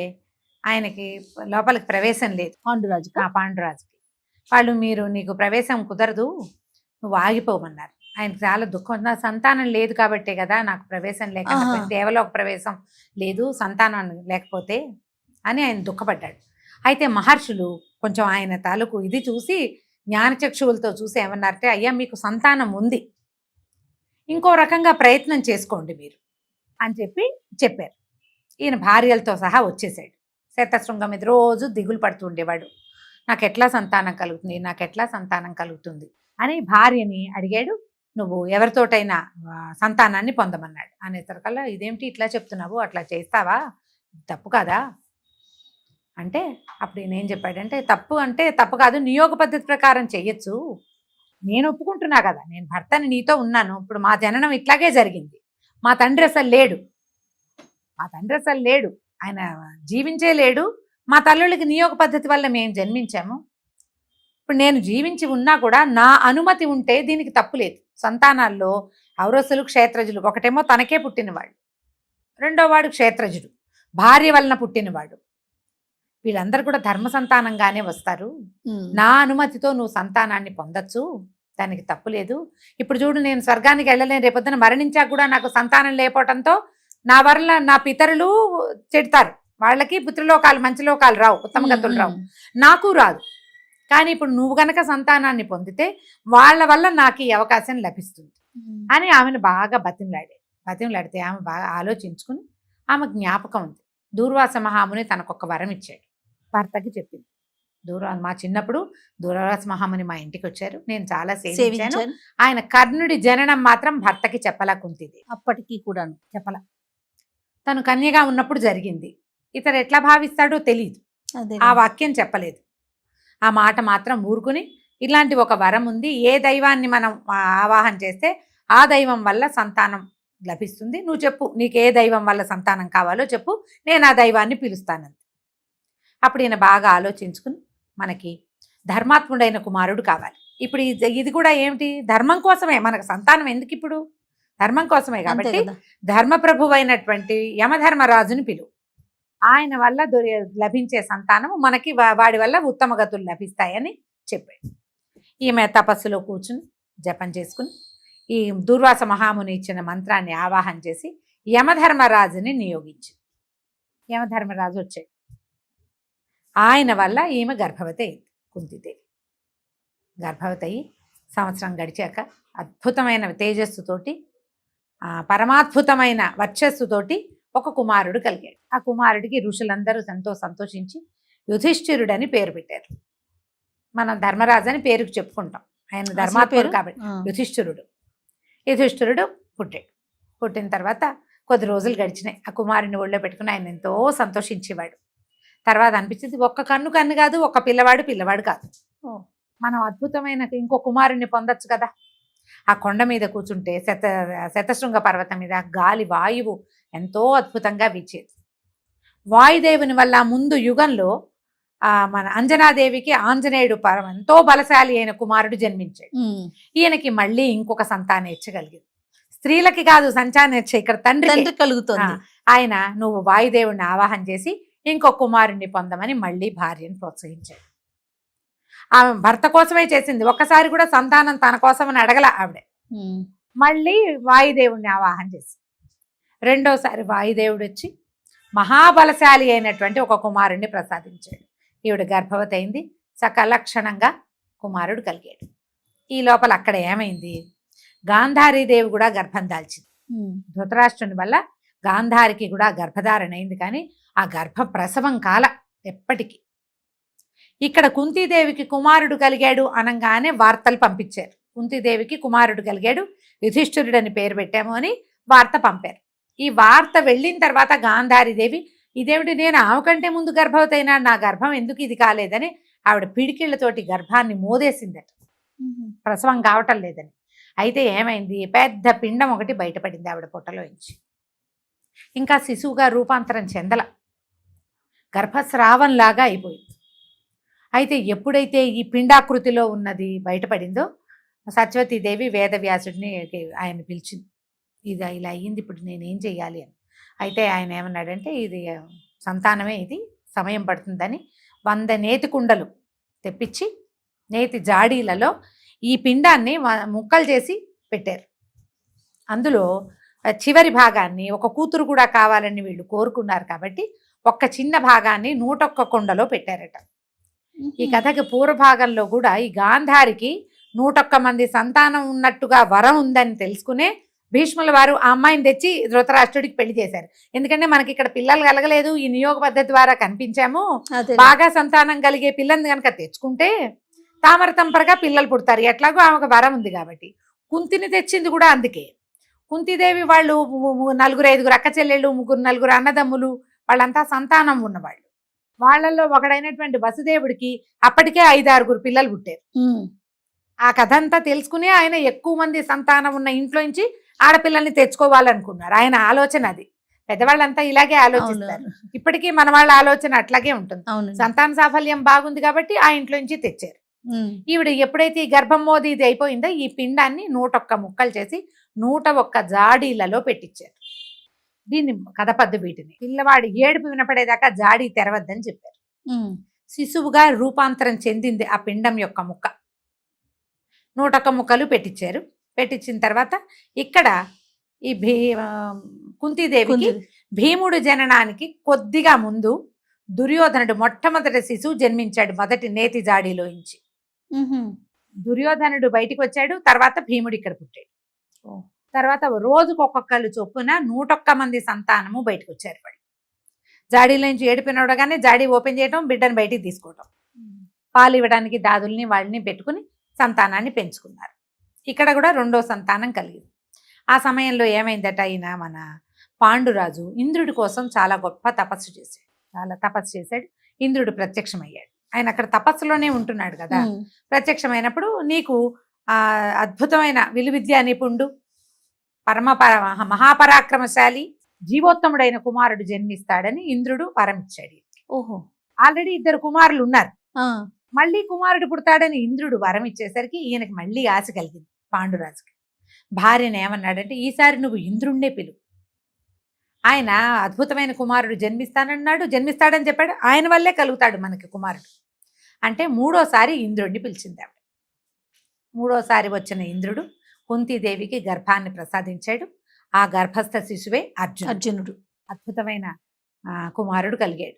ఆయనకి లోపలికి ప్రవేశం లేదు, పాండురాజుకి. వాళ్ళు నీకు ప్రవేశం కుదరదు, నువ్వు ఆగిపోమన్నారు. ఆయనకు చాలా దుఃఖం, నా సంతానం లేదు కాబట్టే కదా నాకు ప్రవేశం లేకపోతే, దేవలోక ప్రవేశం లేదు సంతానం లేకపోతే అని ఆయన దుఃఖపడ్డాడు. అయితే మహర్షులు కొంచెం ఆయన తాలూకు ఇది చూసి జ్ఞానచక్షువులతో చూసి ఏమన్నారంటే, అయ్యా మీకు సంతానం ఉంది, ఇంకో రకంగా ప్రయత్నం చేసుకోండి మీరు అని చెప్పారు. ఈయన భార్యలతో సహా వచ్చేసాడు. శతశృంగం మీద రోజు దిగులు పడుతూ ఉండేవాడు, నాకు ఎట్లా సంతానం కలుగుతుంది అని భార్యని అడిగాడు. నువ్వు ఎవరితోటైనా సంతానాన్ని పొందమన్నాడు. అనేసరికల్లా ఇదేమిటి ఇట్లా చెప్తున్నావు, అట్లా చేస్తావా, తప్పు కాదా అంటే అప్పుడు ఈయన ఏం చెప్పాడంటే, తప్పు కాదు, నియోగ పద్ధతి ప్రకారం చెయ్యొచ్చు, నేను ఒప్పుకుంటున్నా కదా, నేను భర్తని నీతో ఉన్నాను, ఇప్పుడు మా జననం ఇట్లాగే జరిగింది, మా తండ్రి అసలు లేడు, ఆయన జీవించే లేడు, మా తల్లులకి నియోగ పద్ధతి వల్ల మేము జన్మించాము, ఇప్పుడు నేను జీవించి ఉన్నా కూడా నా అనుమతి ఉంటే దీనికి తప్పు లేదు. సంతానాల్లో ఔరసులు క్షేత్రజులు, ఒకటేమో తనకే పుట్టినవాడు, రెండోవాడు క్షేత్రజుడు, భార్య వలన పుట్టినవాడు, వీళ్ళందరూ కూడా ధర్మ సంతానంగానే వస్తారు, నా అనుమతితో నువ్వు సంతానాన్ని పొందొచ్చు, దానికి తప్పు లేదు. ఇప్పుడు చూడు, నేను స్వర్గానికి వెళ్ళలేను, రేపొద్దున మరణించాక కూడా నాకు సంతానం లేకపోవడంతో నా వల్ల నా పితరులు చెడతారు, వాళ్ళకి పుత్రలోకాలు మంచి లోకాలు రావు, ఉత్తమ గతులు రావు, నాకు రాదు, కానీ ఇప్పుడు నువ్వు గనక సంతానాన్ని పొందితే వాళ్ళ వల్ల నాకు ఈ అవకాశం లభిస్తుంది అని ఆమెను బాగా బతిమలాడితే ఆమె బాగా ఆలోచించుకుని, ఆమె జ్ఞాపకం ఉంది, దూర్వాస మహాముని తనకొక వరం ఇచ్చాడు, భర్తకి చెప్పింది. మా చిన్నప్పుడు దూర్వాస మహాముని మా ఇంటికి వచ్చారు, నేను చాలా సేవించాను, ఆయన కర్ణుడి జననం మాత్రం భర్తకి చెప్పలా కుంతిది, అప్పటికి కూడా చెప్పలా, తను కన్యగా ఉన్నప్పుడు జరిగింది, ఇతడు ఎట్లా భావిస్తాడో తెలియదు, ఆ వాక్యం చెప్పలేదు, ఆ మాట మాత్రం ఊరుకుని, ఇలాంటి ఒక వరం ఉంది, ఏ దైవాన్ని మనం ఆవాహన చేస్తే ఆ దైవం వల్ల సంతానం లభిస్తుంది, నువ్వు చెప్పు, నీకు ఏ దైవం వల్ల సంతానం కావాలో చెప్పు, నేను ఆ దైవాన్ని పిలుస్తానంది. అప్పుడు ఈయన బాగా ఆలోచించుకుని, మనకి ధర్మాత్ముడైన కుమారుడు కావాలి, ఇప్పుడు ఇది కూడా ఏమిటి, ధర్మం కోసమే, మనకు సంతానం ఎందుకు, ఇప్పుడు ధర్మం కోసమే, కాబట్టి ధర్మప్రభువు అయినటువంటి యమధర్మరాజుని పిలువు, ఆయన వల్ల లభించే సంతానము మనకి వాడి వల్ల ఉత్తమ గతులు లభిస్తాయని చెప్పాడు. ఈమె తపస్సులో కూర్చుని జపం చేసుకుని ఈ దూర్వాస మహాముని ఇచ్చిన మంత్రాన్ని ఆవాహన చేసి యమధర్మరాజుని నియోగించింది. యమధర్మరాజు వచ్చాడు. ఆయన వల్ల ఈమె గర్భవతి అయింది. కుంతిదేవి గర్భవతి అయ్యి సంవత్సరం గడిచాక అద్భుతమైన తేజస్సుతోటి పరమాద్భుతమైన వర్చస్సుతోటి ఒక కుమారుడు కలిగాడు. ఆ కుమారుడికి ఋషులందరూ ఎంతో సంతోషించి యుధిష్ఠిరుడని పేరు పెట్టారు. మనం ధర్మరాజు అని పేరుకు చెప్పుకుంటాం. ఆయన ధర్మాత్ముడు కాబట్టి యుధిష్ఠిరుడు పుట్టాడు. పుట్టిన తర్వాత కొద్ది రోజులు గడిచినాయి. ఆ కుమారుని ఒళ్ళో పెట్టుకుని ఆయన ఎంతో సంతోషించేవాడు. తర్వాత అనిపించింది ఒక్క కన్ను కాదు, ఒక పిల్లవాడు కాదు, మనం అద్భుతమైన ఇంకో కుమారుణ్ణి పొందొచ్చు కదా. ఆ కొండ మీద కూర్చుంటే శతశృంగ పర్వతం మీద గాలి వాయువు ఎంతో అద్భుతంగా వీచేది. వాయుదేవుని వల్ల ముందు యుగంలో మన అంజనాదేవికి ఆంజనేయుడు ఎంతో బలశాలి అయిన కుమారుడు జన్మించాడు. ఈయనకి మళ్ళీ ఇంకొక సంతానేచ్ఛ కలిగింది. స్త్రీలకి కాదు సంతానేచ్ఛ, ఇక్కడ తండ్రి కలుగుతుంది. ఆయన నువ్వు వాయుదేవుడిని ఆవాహన చేసి ఇంకో కుమారుణ్ణి పొందమని మళ్ళీ భార్యను ప్రోత్సహించాడు. ఆమె భర్త కోసమే చేసింది, ఒక్కసారి కూడా సంతానం తన కోసమని అడగల ఆవిడ. మళ్ళీ వాయుదేవుడిని ఆవాహన చేసి రెండోసారి వాయుదేవుడు వచ్చి మహాబలశాలి అయినటువంటి ఒక కుమారుణ్ణి ప్రసాదించాడు. ఈవిడ గర్భవతి అయింది. సకలక్షణంగా కుమారుడు కలిగాడు. ఈ లోపల అక్కడ ఏమైంది, గాంధారీదేవి కూడా గర్భం దాల్చింది. ధృతరాష్ట్రుని వల్ల గాంధారికి కూడా గర్భధారణ అయింది. కానీ ఆ గర్భ ప్రసవం కాల ఎప్పటికీ. ఇక్కడ కుంతీదేవికి కుమారుడు కలిగాడు అనగానే వార్తలు పంపించారు. కుంతీదేవికి కుమారుడు కలిగాడు, యుధిష్ఠిరుడని పేరు పెట్టాము అని వార్త పంపారు. ఈ వార్త వెళ్ళిన తర్వాత గాంధారీదేవి ఇదేమిటి, నేను ఆమె కంటే ముందు గర్భవతి అయినా నా గర్భం ఎందుకు ఇది కాలేదని ఆవిడ పిడికిళ్లతోటి గర్భాన్ని మోదేసిందట, ప్రసవం కావటం లేదని. అయితే ఏమైంది, పెద్ద పిండం ఒకటి బయటపడింది ఆవిడ పొట్టలోంచి. ఇంకా శిశువుగా రూపాంతరం చెందల, గర్భస్రావంలాగా అయిపోయింది. అయితే ఎప్పుడైతే ఈ పిండాకృతిలో ఉన్నది బయటపడిందో సత్యవతీదేవి వేదవ్యాసుడిని ఆయన పిలిచింది. ఇది ఇలా అయ్యింది, ఇప్పుడు నేనేం చెయ్యాలి అని. అయితే ఆయన ఏమన్నాడంటే ఇది సంతానమే, ఇది సమయం పడుతుందని 100 నేతి కుండలు తెప్పించి నేతి జాడీలలో ఈ పిండాన్ని ముక్కలు చేసి పెట్టారు. అందులో చివరి భాగాన్ని ఒక కూతురు కూడా కావాలని వీళ్ళు కోరుకున్నారు కాబట్టి ఒక్క చిన్న భాగాన్ని 101 కుండలో పెట్టారట. ఈ కథకి పూర్వభాగంలో కూడా ఈ గాంధారికి 101 మంది సంతానం ఉన్నట్టుగా వరం ఉందని తెలుసుకునే భీష్ముల వారు ఆ అమ్మాయిని తెచ్చి ధృతరాష్ట్రుడికి పెళ్లి చేశారు. ఎందుకంటే మనకి ఇక్కడ పిల్లలు కలగలేదు, ఈ నియోగ పద్ధతి ద్వారా కనిపించాము, బాగా సంతానం కలిగే పిల్లని కనుక తెచ్చుకుంటే తామర తంపరగా పిల్లలు పుడతారు, ఎట్లాగో ఆమెకు వరం ఉంది కాబట్టి. కుంతిని తెచ్చింది కూడా అందుకే. కుంతిదేవి వాళ్ళు 4-5 అక్క చెల్లెళ్ళు, 3-4 అన్నదమ్ములు, వాళ్ళంతా సంతానం ఉన్నవాళ్ళు. వాళ్ళల్లో ఒకడైనటువంటి వసుదేవుడికి అప్పటికే 5-6 పిల్లలు పుట్టారు. ఆ కథ అంతా తెలుసుకుని ఆయన ఎక్కువ మంది సంతానం ఉన్న ఇంట్లోంచి ఆడపిల్లల్ని తెచ్చుకోవాలనుకున్నారు. ఆయన ఆలోచన అది. పెద్దవాళ్ళంతా ఇలాగే ఆలోచిస్తారు. ఇప్పటికీ మన వాళ్ళ ఆలోచన అట్లాగే ఉంటుంది. సంతాన సాఫల్యం బాగుంది కాబట్టి ఆ ఇంట్లో నుంచి తెచ్చారు. ఈవిడ ఎప్పుడైతే ఈ గర్భం మోది ఇది అయిపోయిందో ఈ పిండాన్ని 101 ముక్కలు చేసి 101 జాడీలలో పెట్టించారు. దీన్ని కథపద్దు వీటిని. పిల్లవాడి ఏడుపు వినపడేదాకా జాడీ తెరవద్దని చెప్పారు. శిశువుగా రూపాంతరం చెందింది ఆ పిండం యొక్క ముక్క. 101 ముక్కలు పెట్టించారు. పెట్టించిన తర్వాత ఇక్కడ ఈ కుంతీదేవికి భీముడు జననానికి కొద్దిగా ముందు దుర్యోధనుడు మొట్టమొదటి శిశువు జన్మించాడు, మొదటి నేతి జాడీలోంచి. దుర్యోధనుడు బయటికి వచ్చాడు, తర్వాత భీముడు ఇక్కడ పుట్టాడు. తర్వాత రోజుకు ఒక్కొక్కళ్ళు చొప్పున 101 మంది సంతానము బయటకు వచ్చారు. వాళ్ళు జాడీలోంచి ఏడిపినవడగానే జాడీ ఓపెన్ చేయడం, బిడ్డను బయటికి తీసుకోవటం, పాలు ఇవ్వడానికి దాదుల్ని వాళ్ళని పెట్టుకుని సంతానాన్ని పెంచుకున్నారు. ఇక్కడ కూడా 2వ సంతానం కలిగింది. ఆ సమయంలో ఏమైందట, ఆయన మన పాండురాజు ఇంద్రుడి కోసం చాలా గొప్ప తపస్సు చేశాడు. చాలా తపస్సు చేశాడు. ఇంద్రుడు ప్రత్యక్షమయ్యాడు. ఆయన అక్కడ తపస్సులోనే ఉంటున్నాడు కదా. ప్రత్యక్షమైనప్పుడు నీకు అద్భుతమైన విలువిద్యా నిపుణుడు, మహాపరాక్రమశాలి, జీవోత్తముడైన కుమారుడు జన్మిస్తాడని ఇంద్రుడు వరం ఇచ్చాడు. ఓహో, ఆల్రెడీ 2 కుమారులు ఉన్నారు, మళ్ళీ కుమారుడు పుడతాడని ఇంద్రుడు వరం ఇచ్చేసరికి ఈయనకి మళ్ళీ ఆశ కలిగింది. పాండురాజుకి భార్యను ఏమన్నాడంటే, ఈసారి నువ్వు ఇంద్రుణ్ణే పిలువు, ఆయన అద్భుతమైన కుమారుడు జన్మిస్తాడని చెప్పాడు, ఆయన వల్లే కలుగుతాడు మనకి కుమారుడు అంటే. 3వసారి ఇంద్రుడిని పిలిచింది ఆవిడ. 3వసారి వచ్చిన ఇంద్రుడు కుంతీదేవికి గర్భాన్ని ప్రసాదించాడు. ఆ గర్భస్థ శిశువే అర్జునుడు. అద్భుతమైన కుమారుడు కలిగాడు.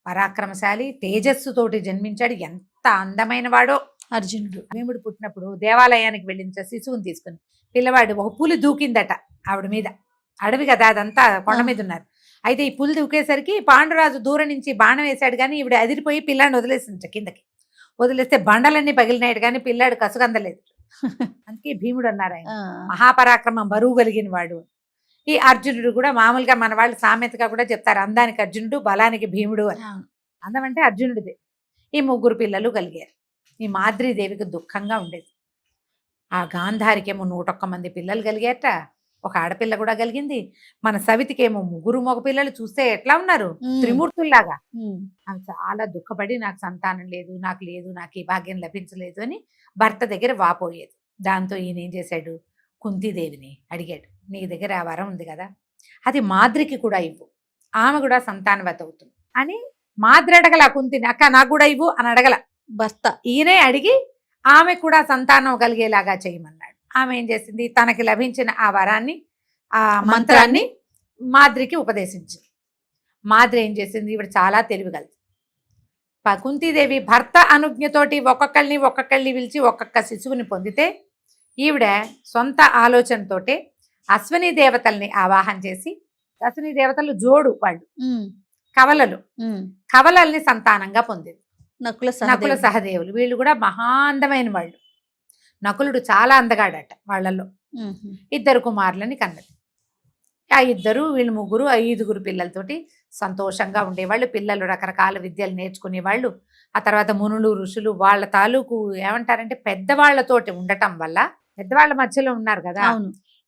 పరాక్రమశాలి, తేజస్సుతోటి జన్మించాడు. ఎంత అందమైన వాడో అర్జునుడు. భీముడు పుట్టినప్పుడు దేవాలయానికి వెళ్ళిన శిశువుని తీసుకుని పిల్లవాడు ఒక పులి దూకిందట ఆవిడ మీద. అడవి కదా అదంతా, కొండ మీద ఉన్నారు. అయితే ఈ పులి దూకేసరికి పాండురాజు దూరం నుంచి బాణం వేశాడు, కానీ ఈవిడ అదిరిపోయి పిల్లాడిని వదిలేసింది కిందకి. వదిలేస్తే బండలన్నీ పగిలినాడు, కానీ పిల్లాడు కసుగందలేదు. అందుకే భీముడు అన్నారు ఆయన మహాపరాక్రమం, బరువు కలిగిన వాడు. ఈ అర్జునుడు కూడా మామూలుగా మన వాళ్ళు సామెతగా కూడా చెప్తారు, అందానికి అర్జునుడు, బలానికి భీముడు అని. అందం అంటే అర్జునుడిదే. ఈ 3 పిల్లలు కలిగారు. ఈ మాద్రీదేవికి దుఃఖంగా ఉండేది. ఆ గాంధారికేమో 101 మంది పిల్లలు కలిగారట, ఒక ఆడపిల్ల కూడా కలిగింది. మన సవితికేమో 3 మగపిల్లలు. చూస్తే ఎట్లా ఉన్నారు, త్రిమూర్తుల్లాగా. ఆమె చాలా దుఃఖపడి నాకు సంతానం లేదు, నాకు ఈ భాగ్యం లభించలేదు అని భర్త దగ్గర వాపోయేది. దాంతో ఈయన ఏం చేశాడు, కుంతీదేవిని అడిగాడు, నీ దగ్గర ఆ వరం ఉంది కదా, అది మాద్రికి కూడా ఇవ్వు, ఆమె కూడా సంతానవతి అవుతుంది అని. మాద్రి అడగల కుంతిని, అక్క నాకు కూడా ఇవ్వు అని అడగల భర్త. ఈయనే అడిగి ఆమె కూడా సంతానం కలిగేలాగా చేయమన్నాడు. ఆమె ఏం చేసింది, తనకి లభించిన ఆ వరాన్ని, ఆ మంత్రాన్ని మాద్రికి ఉపదేశించింది. మాద్రి ఏం చేసింది, ఈవిడ చాలా తెలివిగలది. కుంతీదేవి భర్త అనుజ్ఞతోటి ఒక్కొక్కళ్ళని పిలిచి ఒక్కొక్క శిశువుని పొందితే, ఈవిడ సొంత ఆలోచనతోటే అశ్విని దేవతల్ని ఆవాహన చేసి, అశ్విని దేవతలు జోడు వాళ్ళు, కవలల్ని సంతానంగా పొందింది. నకుల సహదేవులు వీళ్ళు కూడా మహా అందమైన వాళ్ళు. నకులుడు చాలా అందగాడట. వాళ్ళల్లో 2 కుమారులని కన్నది. ఆ 2 వీళ్ళు 3 5 పిల్లలతోటి సంతోషంగా ఉండేవాళ్ళు. పిల్లలు రకరకాల విద్యలు నేర్చుకునేవాళ్ళు. ఆ తర్వాత మునులు ఋషులు వాళ్ళ తాలూకు ఏమంటారంటే పెద్దవాళ్లతోటి ఉండటం వల్ల, పెద్దవాళ్ళ మధ్యలో ఉన్నారు కదా,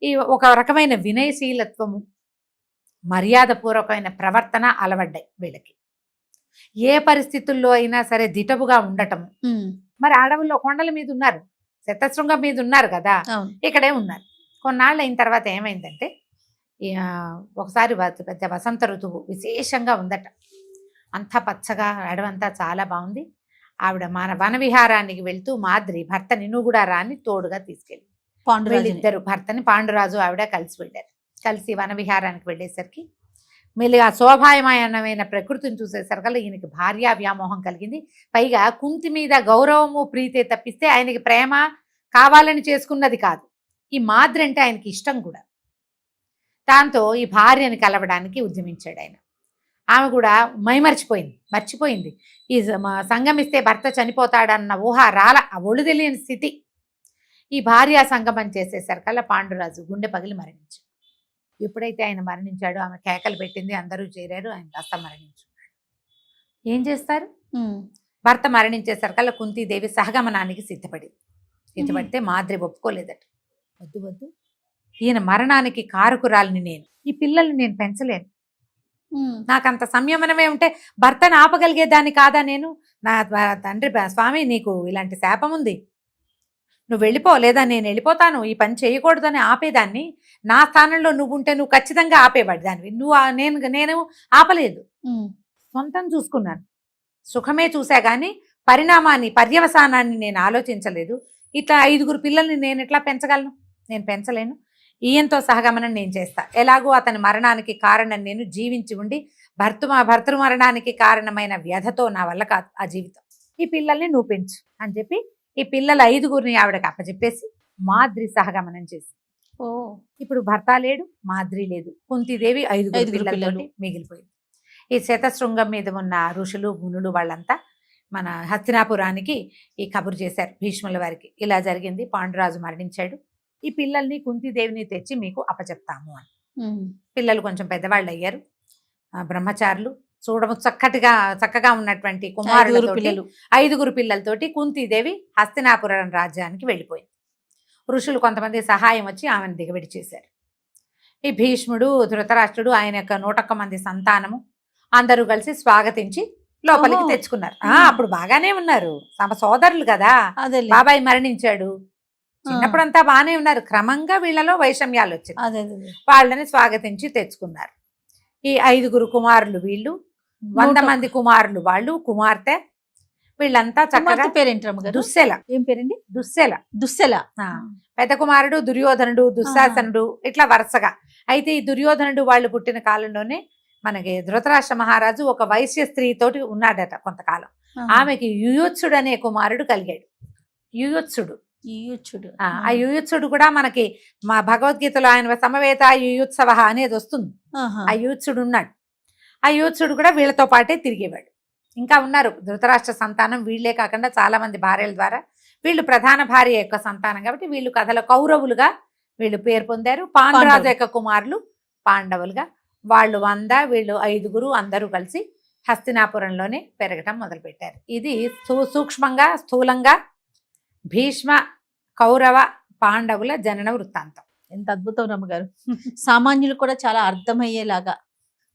ఈ ఒక రకమైన వినయశీలత్వము, మర్యాదపూర్వకమైన ప్రవర్తన అలవడ్డాయి వీళ్ళకి. ఏ పరిస్థితుల్లో అయినా సరే దిటవుగా ఉండటము. మరి అడవుల్లో కొండల మీద ఉన్నారు, శతశృంగం మీద ఉన్నారు కదా, ఇక్కడే ఉన్నారు. కొన్నాళ్ళు అయిన తర్వాత ఏమైందంటే, ఒకసారి పెద్ద వసంత ఋతువు విశేషంగా ఉందట. అంతా పచ్చగా, అడవంతా చాలా బాగుంది. ఆవిడ మన వన విహారానికి వెళ్తూ మాద్రి భర్తని, నువ్వు కూడా రాని తోడుగా తీసుకెళ్ళి, వీళ్ళిద్దరు భర్తని పాండురాజు ఆవిడ కలిసి వెళ్ళారు. కలిసి వన విహారానికి వెళ్ళేసరికి మెల్లిగా శోభాయమానమైన ప్రకృతిని చూసేసరికల్లా ఈయనకి భార్యా వ్యామోహం కలిగింది. పైగా కుంతి మీద గౌరవము ప్రీతే తప్పిస్తే ఆయనకి ప్రేమ కావాలని చేసుకున్నది కాదు. ఈ మాద్రి అంటే ఆయనకి ఇష్టం కూడా. దాంతో ఈ భార్యని కలవడానికి ఉద్యమించాడు ఆయన. ఆమె కూడా మర్చిపోయింది. ఈ సంగమిస్తే భర్త చనిపోతాడన్న ఊహ రాల, ఆ ఒళ్ళు తెలియని స్థితి. ఈ భార్యా సంగమం చేసేసరికల్లా పాండురాజు గుండె పగిలి మరణించాడు. ఎప్పుడైతే ఆయన మరణించాడో ఆమె కేకలు పెట్టింది, అందరూ చేరారు, ఆయన కాస్త మరణించున్నాడు. ఏం చేస్తారు, భర్త మరణించేసరికల్లా కుంతీదేవి సహగమనానికి సిద్ధపడితే మాద్రి ఒప్పుకోలేదట. వద్దు, ఈయన మరణానికి కారకురాలిని నేను, ఈ పిల్లల్ని నేను పెంచలేను, నాకంత సంయమనమే ఉంటే భర్తను ఆపగలిగేదాన్ని కాదా నేను? నా తండ్రి స్వామి నీకు ఇలాంటి శాపం ఉంది, నువ్వు వెళ్ళిపో, లేదా నేను వెళ్ళిపోతాను, ఈ పని చేయకూడదని ఆపేదాన్ని. నా స్థానంలో నువ్వు ఉంటే నువ్వు ఖచ్చితంగా ఆపేవాడు దానివి. నేను ఆపలేదు, సొంతం చూసుకున్నాను, సుఖమే చూసా కానీ పరిణామాన్ని, పర్యవసానాన్ని నేను ఆలోచించలేదు. ఇట్లా 5 పిల్లల్ని నేను ఎట్లా పెంచగలను? నేను పెంచలేను. ఈయంతో సహగమనం నేను చేస్తా. ఎలాగో అతని మరణానికి కారణం నేను, జీవించి ఉండి భర్తృ మరణానికి కారణమైన వ్యధతో నా వల్ల కాదు ఆ జీవితం. ఈ పిల్లల్ని నువ్వు పెంచు అని చెప్పి ఈ పిల్లల 5 ఆవిడకి అప్పచెప్పేసి మాద్రి సహగమనం చేసి, ఇప్పుడు భర్త లేడు, మాద్రి లేదు, కుంతీదేవి 5 పిల్లలతోటి మిగిలిపోయింది. ఈ శతశృంగం మీద ఉన్న ఋషులు మునులు వాళ్ళంతా మన హస్తినాపురానికి ఈ కబురు చేశారు భీష్ముల వారికి, ఇలా జరిగింది, పాండురాజు మరణించాడు, ఈ పిల్లల్ని కుంతీదేవిని తెచ్చి మీకు అప్పచెప్తాము అని. పిల్లలు కొంచెం పెద్దవాళ్ళు అయ్యారు, బ్రహ్మచారులు, చూడము చక్కగా ఉన్నటువంటి కుమారులతోటి 5 పిల్లలతోటి కుంతీదేవి హస్తినాపురం రాజ్యానికి వెళ్ళిపోయింది. ఋషులు కొంతమంది సహాయం వచ్చి ఆమెను దిగబడి చేశారు. ఈ భీష్ముడు, ధృతరాష్ట్రుడు, ఆయన యొక్క 101 మంది సంతానము అందరూ కలిసి స్వాగతించి లోపలికి తెచ్చుకున్నారు. అప్పుడు బాగానే ఉన్నారు, తమ సోదరులు కదా, బాబాయ్ మరణించాడు, చిన్నప్పుడంతా బాగానే ఉన్నారు. క్రమంగా వీళ్ళలో వైషమ్యాలు వచ్చింది, వాళ్ళని స్వాగతించి తెచ్చుకున్నారు. ఈ 5 కుమారులు వీళ్ళు, 100 మంది కుమారులు వాళ్ళు, కుమార్తె, వీళ్ళంతా చక్కగా కుమార్తె పేరేంటి రమ్మగారు? దుశ్శల ఏం పేరండి? దుశ్శల దుశ్శల. ఆ, పెద్ద కుమారుడు దుర్యోధనుడు, దుశ్శాసనుడు, ఇట్లా వరుసగా. అయితే ఈ దుర్యోధనుడు వాళ్ళు పుట్టిన కాలంలోనే మనకి ధృతరాష్ట్ర మహారాజు ఒక వైశ్య స్త్రీతోటి ఉన్నాడట కొంతకాలం. ఆమెకి యుయుత్సుడు అనే కుమారుడు కలిగాడు. యుయుత్సుడు యుయుత్సుడు. ఆ యుయుత్సుడు కూడా మనకి మా భగవద్గీతలో ఆయన సమవేత యుయుత్సవ అనేది వస్తుంది. ఆ యుయుత్సుడు ఉన్నాడు. ఆ యుయుత్సుడు కూడా వీళ్ళతో పాటే తిరిగేవాడు. ఇంకా ఉన్నారు ధృతరాష్ట్ర సంతానం. వీళ్ళే కాకుండా చాలా మంది భార్యల ద్వారా, వీళ్ళు ప్రధాన భార్య యొక్క సంతానం కాబట్టి వీళ్ళు కథలో కౌరవులుగా వీళ్ళు పేరు పొందారు. పాండురాజు యొక్క కుమారులు పాండవులుగా. వాళ్ళు 100, వీళ్ళు 5 అందరూ కలిసి హస్తినాపురంలోనే పెరగటం మొదలుపెట్టారు. ఇది సూక్ష్మంగా స్థూలంగా భీష్మ కౌరవ పాండవుల జనన వృత్తాంతం. ఎంత అద్భుతం రమ్మగారు. సామాన్యులు కూడా చాలా అర్థమయ్యేలాగా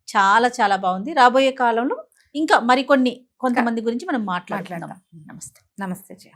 చాలా చాలా బాగుంది. రాబోయే కాలంలో ఇంకా మరికొన్ని కొంతమంది గురించి మనం మాట్లాడుకుందాం. నమస్తే. నమస్తే జయ.